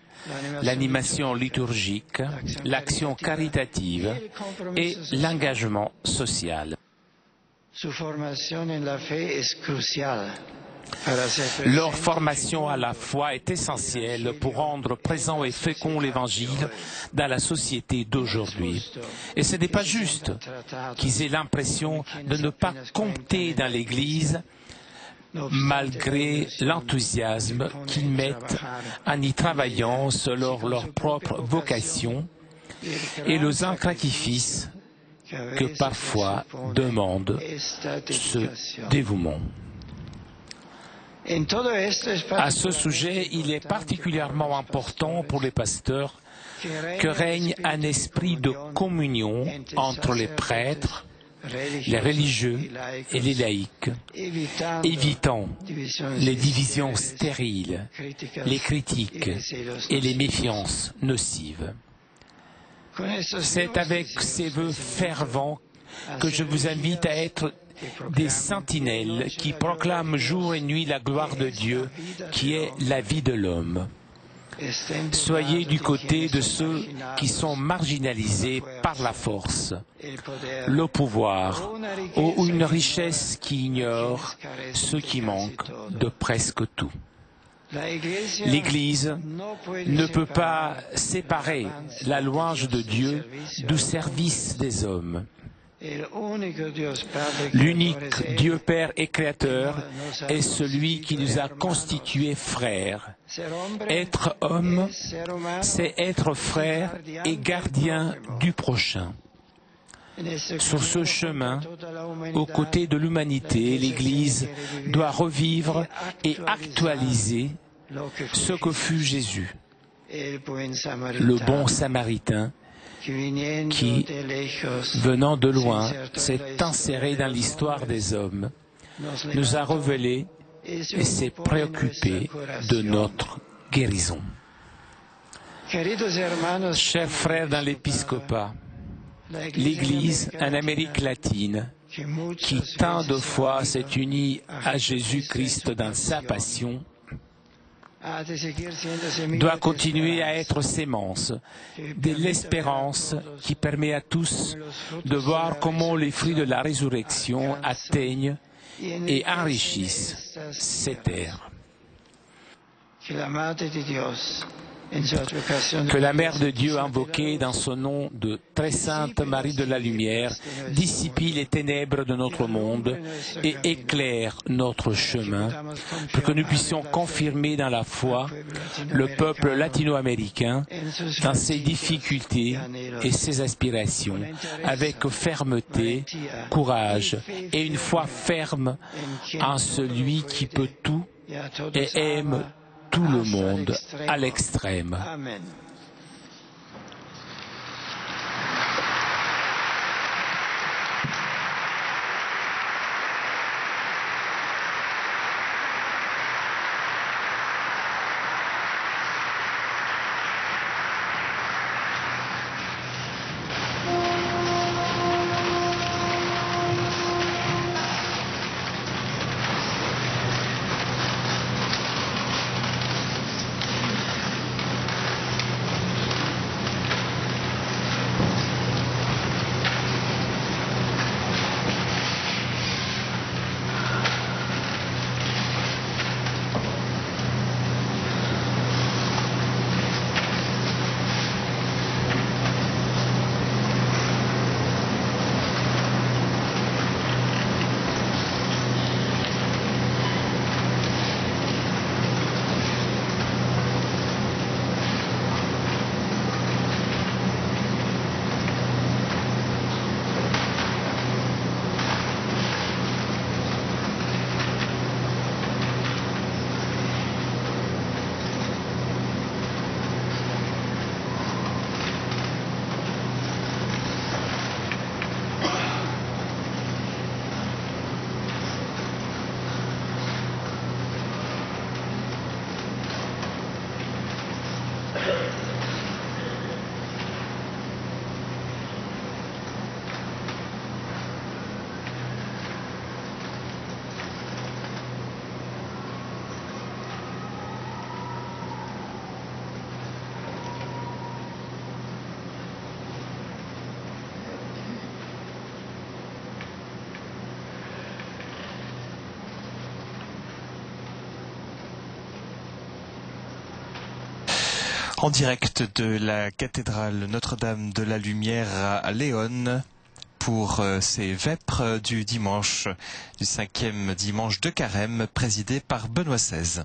l'animation liturgique, l'action caritative et l'engagement social. Leur formation à la foi est essentielle pour rendre présent et fécond l'Évangile dans la société d'aujourd'hui. Et ce n'est pas juste qu'ils aient l'impression de ne pas compter dans l'Église malgré l'enthousiasme qu'ils mettent en y travaillant selon leur propre vocation et le sacrifice que parfois demande ce dévouement. À ce sujet, il est particulièrement important pour les pasteurs que règne un esprit de communion entre les prêtres, les religieux et les laïcs, évitant les divisions stériles, les critiques et les méfiances nocives. C'est avec ces vœux fervents que je vous invite à être des sentinelles qui proclament jour et nuit la gloire de Dieu, qui est la vie de l'homme. Soyez du côté de ceux qui sont marginalisés par la force, le pouvoir ou une richesse qui ignore ceux qui manquent de presque tout. L'Église ne peut pas séparer la louange de Dieu du service des hommes. L'unique Dieu Père et Créateur est celui qui nous a constitués frères. Être homme, c'est être frère et gardien du prochain. Sur ce chemin, aux côtés de l'humanité, l'Église doit revivre et actualiser ce que fut Jésus, le bon Samaritain, qui, venant de loin, s'est inséré dans l'histoire des hommes nous a révélé et s'est préoccupé de notre guérison. Chers frères dans l'épiscopat, l'Église en Amérique latine, qui tant de fois s'est unie à Jésus-Christ dans sa passion, doit continuer à être sémence de l'espérance qui permet à tous de voir comment les fruits de la résurrection atteignent et enrichissent ces terres. Que la Mère de Dieu invoquée dans son nom de très sainte Marie de la Lumière dissipie les ténèbres de notre monde et éclaire notre chemin pour que nous puissions confirmer dans la foi le peuple latino-américain dans ses difficultés et ses aspirations avec fermeté, courage et une foi ferme en celui qui peut tout et aime tout le monde à l'extrême. Amen. En direct de la cathédrale Notre-Dame de la Lumière à Léon pour ces vêpres du dimanche, du 5e dimanche de Carême, présidé par Benoît XVI.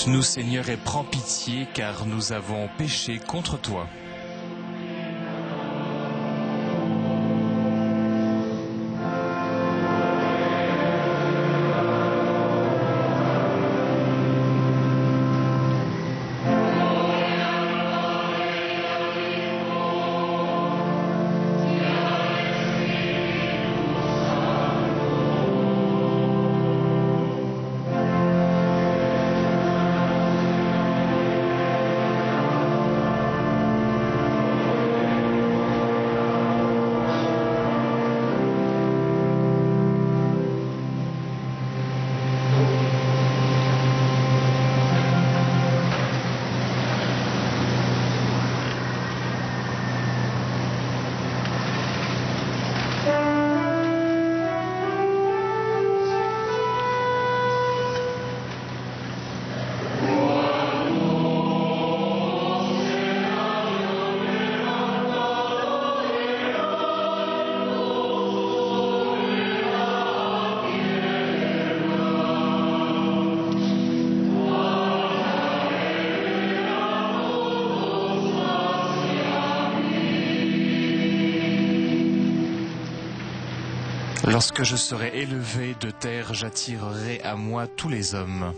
Écoute-nous, Seigneur, et prends pitié, car nous avons péché contre toi. Lorsque je serai élevé de terre, j'attirerai à moi tous les hommes.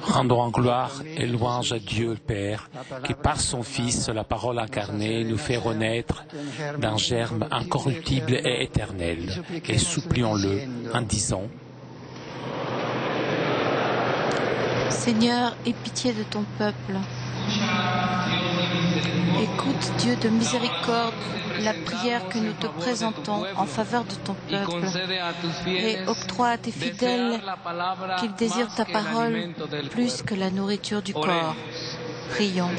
Rendons gloire et louange à Dieu le Père, qui par son Fils, la parole incarnée, nous fait renaître d'un germe incorruptible et éternel. Et supplions-le en disant: Seigneur, aie pitié de ton peuple. Écoute, Dieu de miséricorde, la prière que nous te présentons en faveur de ton peuple et octroie à tes fidèles qu'ils désirent ta parole plus que la nourriture du corps. Prions.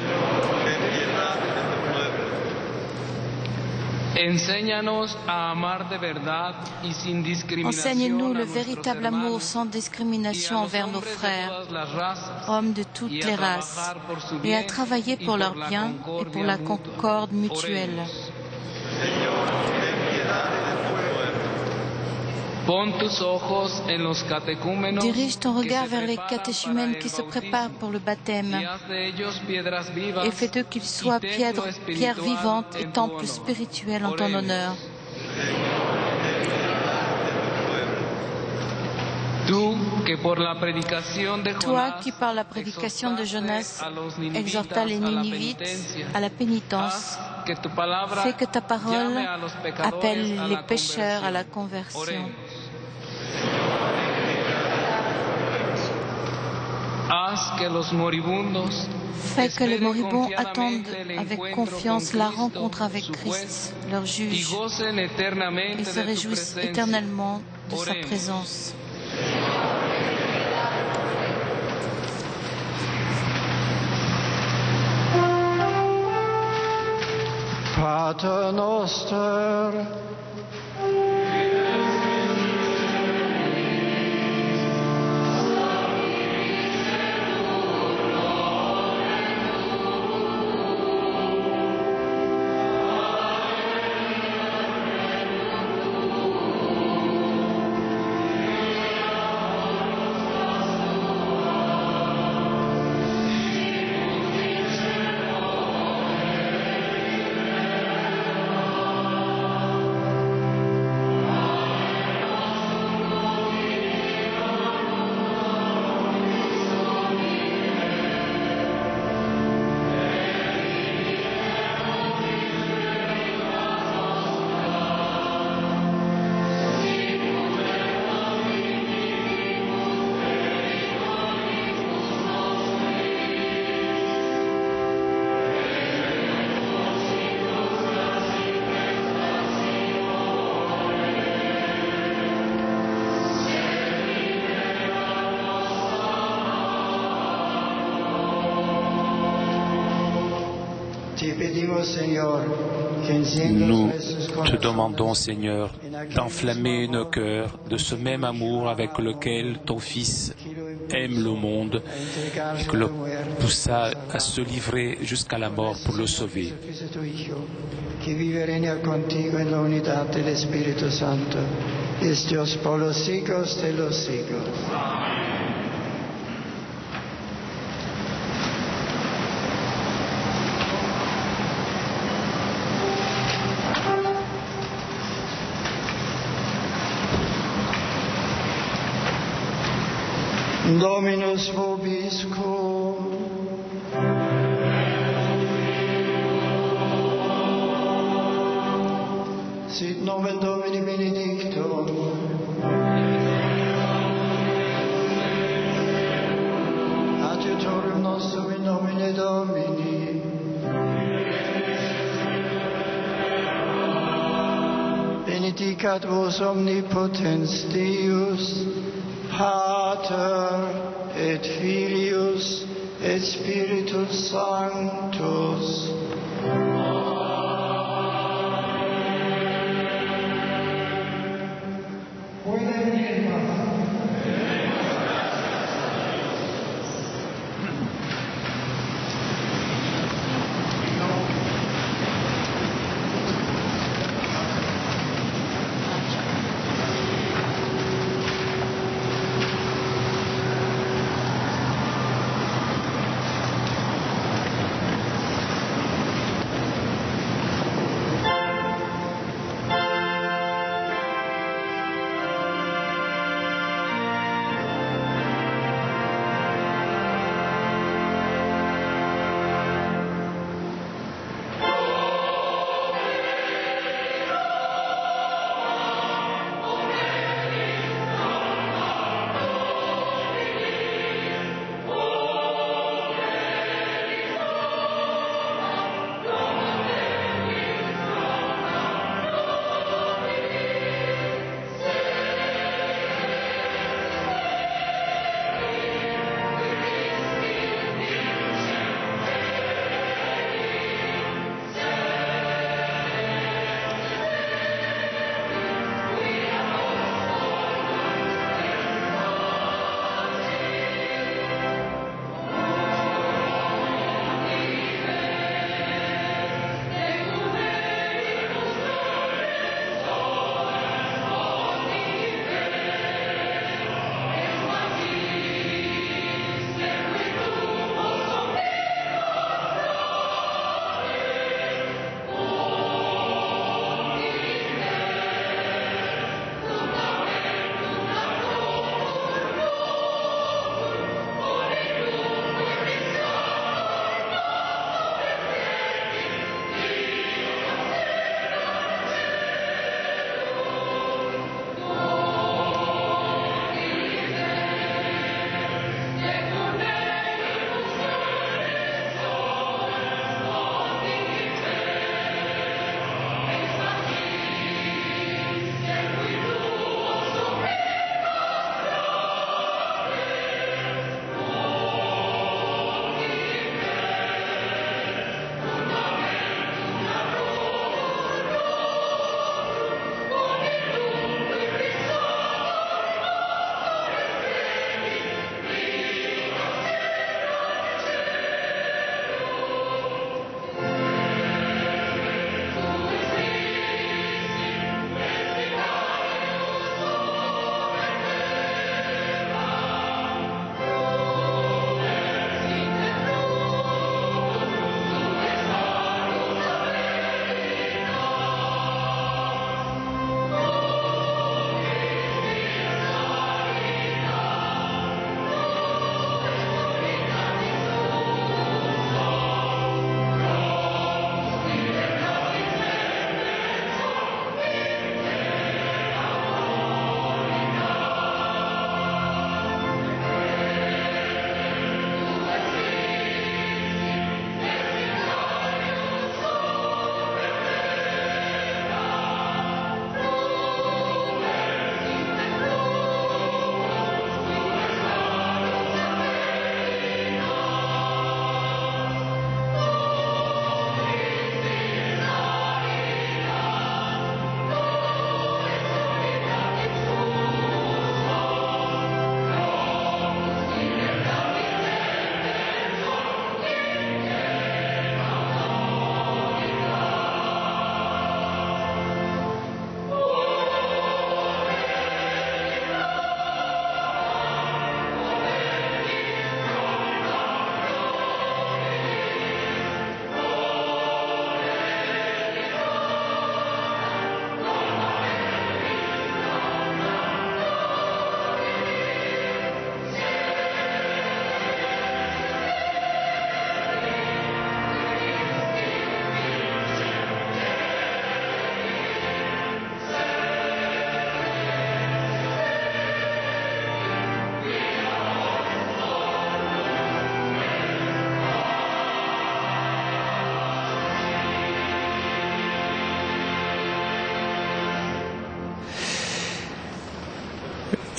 Enseigne-nous le véritable amour sans discrimination envers nos frères, hommes de toutes les races, et à travailler pour leur bien et pour la concorde mutuelle. Dirige ton regard vers les catéchumènes qui se préparent pour le baptême et fais d'eux qu'ils soient pierres vivantes et temples spirituels en ton honneur. Toi qui, par la prédication de Jonas, exhorta les Ninivites à la pénitence, fais que ta parole appelle les pécheurs à la conversion. Fais que les moribonds attendent avec confiance la rencontre avec Christ, leur juge, et se réjouissent éternellement de sa présence. Pater noster, Nous te demandons, Seigneur, d'enflammer nos cœurs de ce même amour avec lequel ton Fils aime le monde et que le poussa à se livrer jusqu'à la mort pour le sauver. Qui vive et regna contigo en la unidad del Espíritu Santo, es Dios por los siglos de los siglos. Dominus vobiscum. Sit nomen Domini benedictum. Adiutorium nostrum in nomine Domini. Benedicat vos omnipotens Deus, Pater et Filius et Spiritus Sanctus.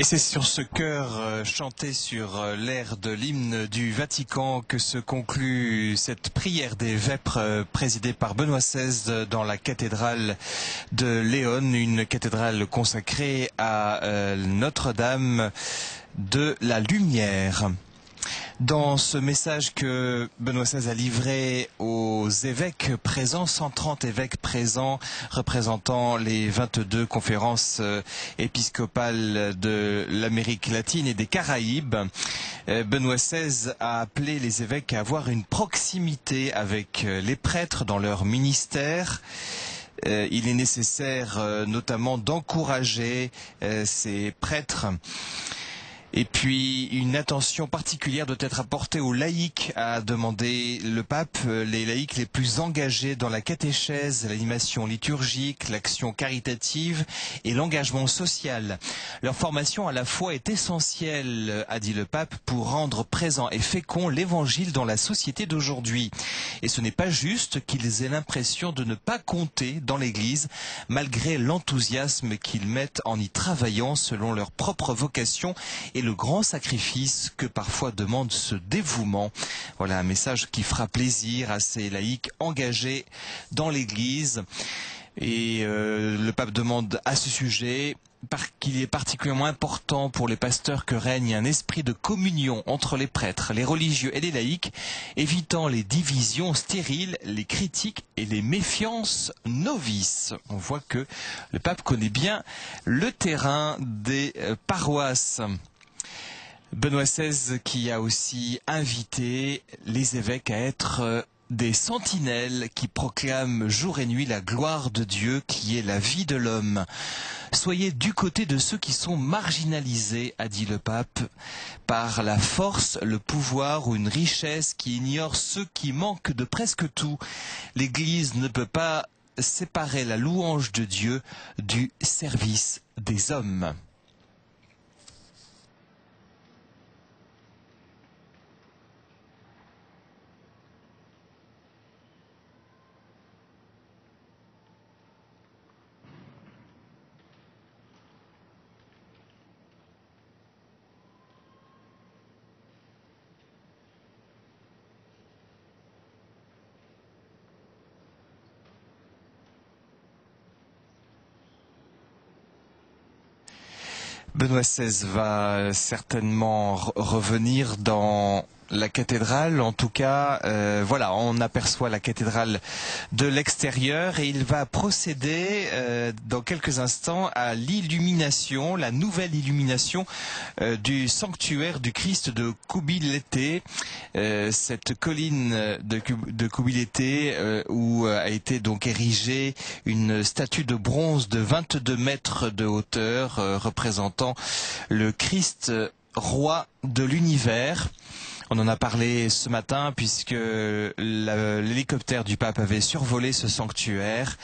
Et c'est sur ce chœur chanté sur l'air de l'hymne du Vatican que se conclut cette prière des vêpres présidée par Benoît XVI dans la cathédrale de Léon, une cathédrale consacrée à Notre-Dame de la Lumière. Dans ce message que Benoît XVI a livré aux évêques présents, 130 évêques présents représentant les 22 conférences épiscopales de l'Amérique latine et des Caraïbes, Benoît XVI a appelé les évêques à avoir une proximité avec les prêtres dans leur ministère. Il est nécessaire notamment d'encourager ces prêtres. Et puis, une attention particulière doit être apportée aux laïcs, a demandé le pape, les laïcs les plus engagés dans la catéchèse, l'animation liturgique, l'action caritative et l'engagement social. Leur formation à la foi est essentielle, a dit le pape, pour rendre présent et fécond l'évangile dans la société d'aujourd'hui. Et ce n'est pas juste qu'ils aient l'impression de ne pas compter dans l'Église, malgré l'enthousiasme qu'ils mettent en y travaillant selon leur propre vocation et le grand sacrifice que parfois demande ce dévouement. Voilà un message qui fera plaisir à ces laïcs engagés dans l'Église. Et le pape demande à ce sujet qu'il est particulièrement important pour les pasteurs que règne un esprit de communion entre les prêtres, les religieux et les laïcs, évitant les divisions stériles, les critiques et les méfiances novices. On voit que le pape connaît bien le terrain des paroisses. Benoît XVI qui a aussi invité les évêques à être des sentinelles qui proclament jour et nuit la gloire de Dieu qui est la vie de l'homme. Soyez du côté de ceux qui sont marginalisés, a dit le pape, par la force, le pouvoir ou une richesse qui ignore ceux qui manquent de presque tout. L'Église ne peut pas séparer la louange de Dieu du service des hommes. Benoît XVI va certainement revenir dans la cathédrale, en tout cas, voilà, on aperçoit la cathédrale de l'extérieur et il va procéder dans quelques instants à l'illumination, la nouvelle illumination du sanctuaire du Christ de Cubilete, cette colline de Cubilete où a été donc érigée une statue de bronze de 22 mètres de hauteur représentant le Christ roi de l'univers. On en a parlé ce matin puisque l'hélicoptère du pape avait survolé ce sanctuaire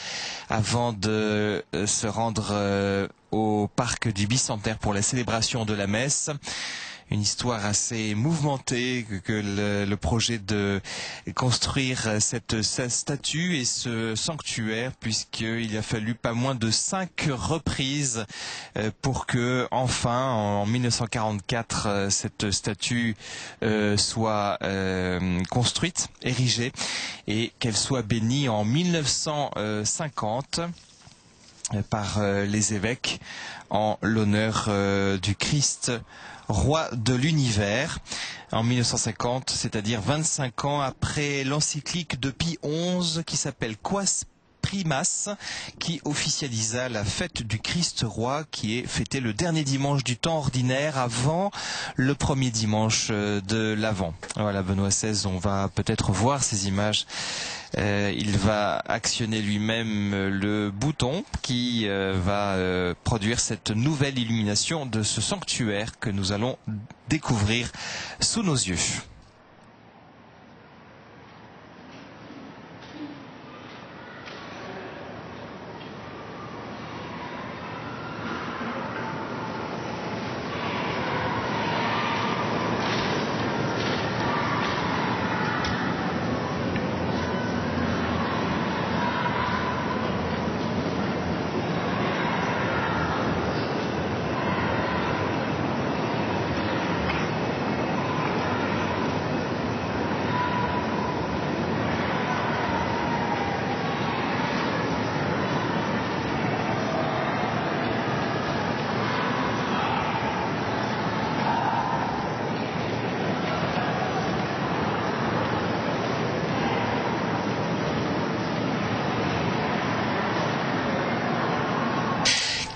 avant de se rendre au parc du Bicentenaire pour la célébration de la messe. Une histoire assez mouvementée que le projet de construire cette statue et ce sanctuaire, puisqu'il a fallu pas moins de 5 reprises pour que enfin en 1944 cette statue soit construite, érigée et qu'elle soit bénie en 1950 par les évêques en l'honneur du Christ roi de l'univers, en 1950, c'est-à-dire 25 ans après l'encyclique de Pie XI qui s'appelle Quas Primas, qui officialisa la fête du Christ roi qui est fêtée le dernier dimanche du temps ordinaire avant le premier dimanche de l'Avent. Voilà, Benoît XVI, on va peut-être voir ces images. Il va actionner lui-même le bouton qui va produire cette nouvelle illumination de ce sanctuaire que nous allons découvrir sous nos yeux.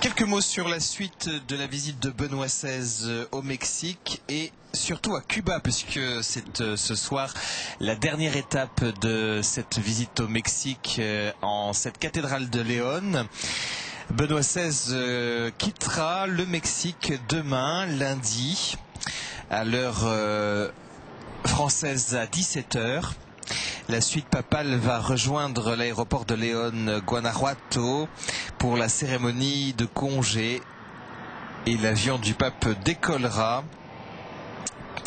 Quelques mots sur la suite de la visite de Benoît XVI au Mexique et surtout à Cuba, puisque c'est ce soir la dernière étape de cette visite au Mexique en cette cathédrale de Léon. Benoît XVI quittera le Mexique demain, lundi, à l'heure française à 17h. La suite papale va rejoindre l'aéroport de Léon, Guanajuato, pour la cérémonie de congé. Et l'avion du pape décollera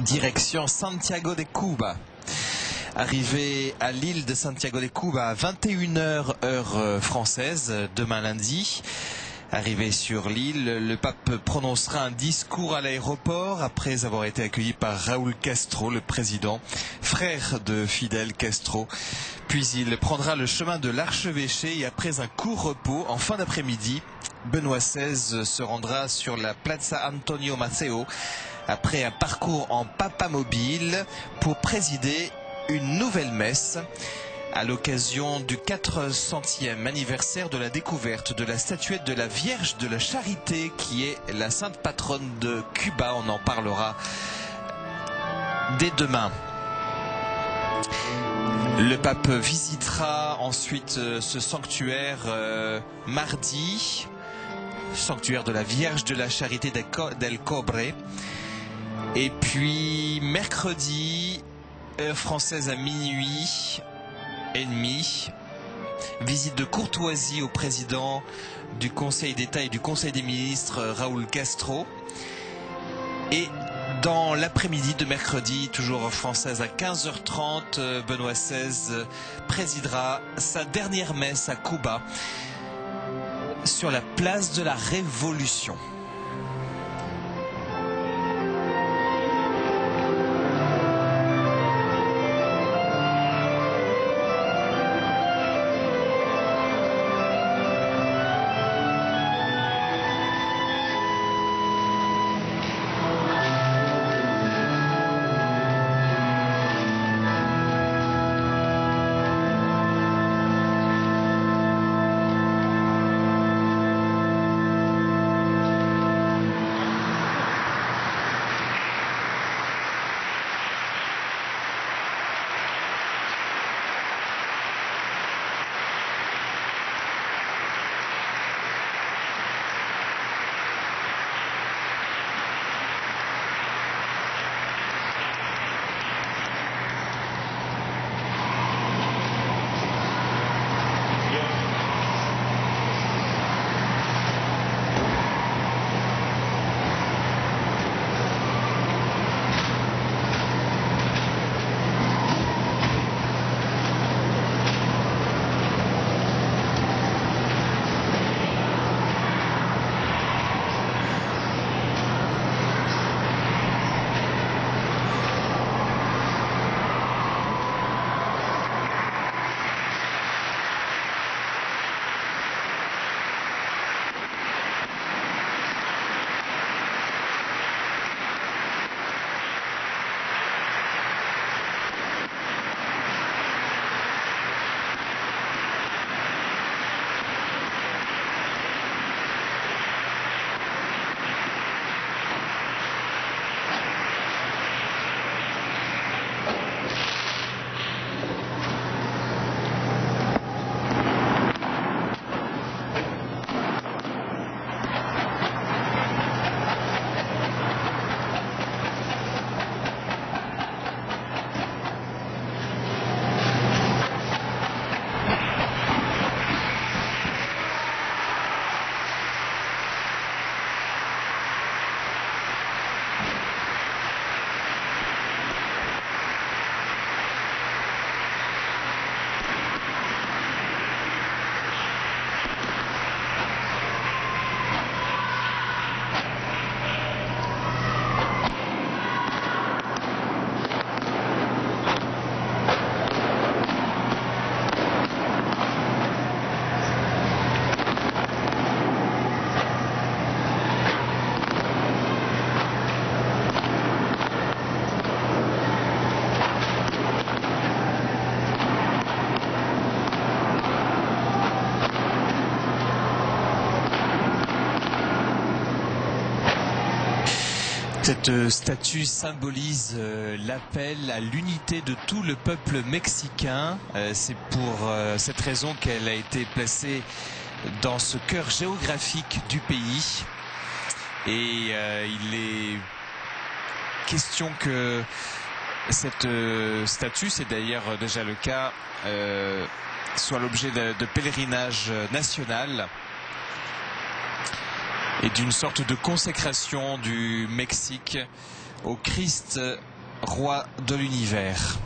direction Santiago de Cuba. Arrivé à l'île de Santiago de Cuba à 21h heure française, demain lundi. Arrivé sur l'île, le pape prononcera un discours à l'aéroport après avoir été accueilli par Raúl Castro, le président, frère de Fidel Castro. Puis il prendra le chemin de l'archevêché et après un court repos, en fin d'après-midi, Benoît XVI se rendra sur la Plaza Antonio Maceo après un parcours en papamobile pour présider une nouvelle messe à l'occasion du 400e anniversaire de la découverte de la statuette de la Vierge de la Charité, qui est la sainte patronne de Cuba. On en parlera dès demain. Le pape visitera ensuite ce sanctuaire mardi, sanctuaire de la Vierge de la Charité del Cobre. Et puis mercredi, heure française à minuit et demi, visite de courtoisie au président du Conseil d'État et du Conseil des ministres, Raúl Castro. Et dans l'après-midi de mercredi, toujours heure française à 15h30, Benoît XVI présidera sa dernière messe à Cuba sur la place de la Révolution. Cette statue symbolise l'appel à l'unité de tout le peuple mexicain. C'est pour cette raison qu'elle a été placée dans ce cœur géographique du pays. Et il est question que cette statue, c'est d'ailleurs déjà le cas, soit l'objet de pèlerinage national et d'une sorte de consécration du Mexique au Christ, roi de l'univers.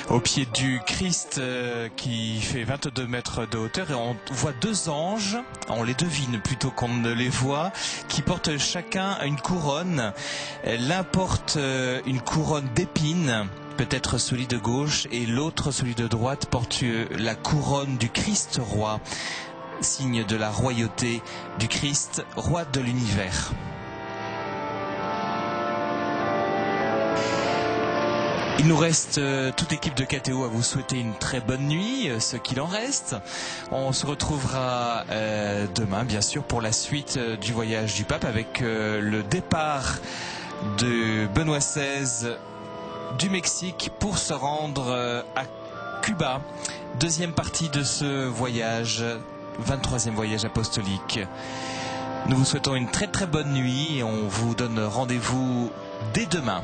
Au pied du Christ qui fait 22 mètres de hauteur, et on voit deux anges, on les devine plutôt qu'on ne les voit, qui portent chacun une couronne. L'un porte une couronne d'épines, peut-être celui de gauche, et l'autre, celui de droite, porte la couronne du Christ roi, signe de la royauté du Christ, roi de l'univers. Il nous reste toute équipe de KTO à vous souhaiter une très bonne nuit, ce qu'il en reste. On se retrouvera demain, bien sûr, pour la suite du voyage du pape avec le départ de Benoît XVI du Mexique pour se rendre à Cuba. Deuxième partie de ce voyage, 23e voyage apostolique. Nous vous souhaitons une très très bonne nuit et on vous donne rendez-vous dès demain.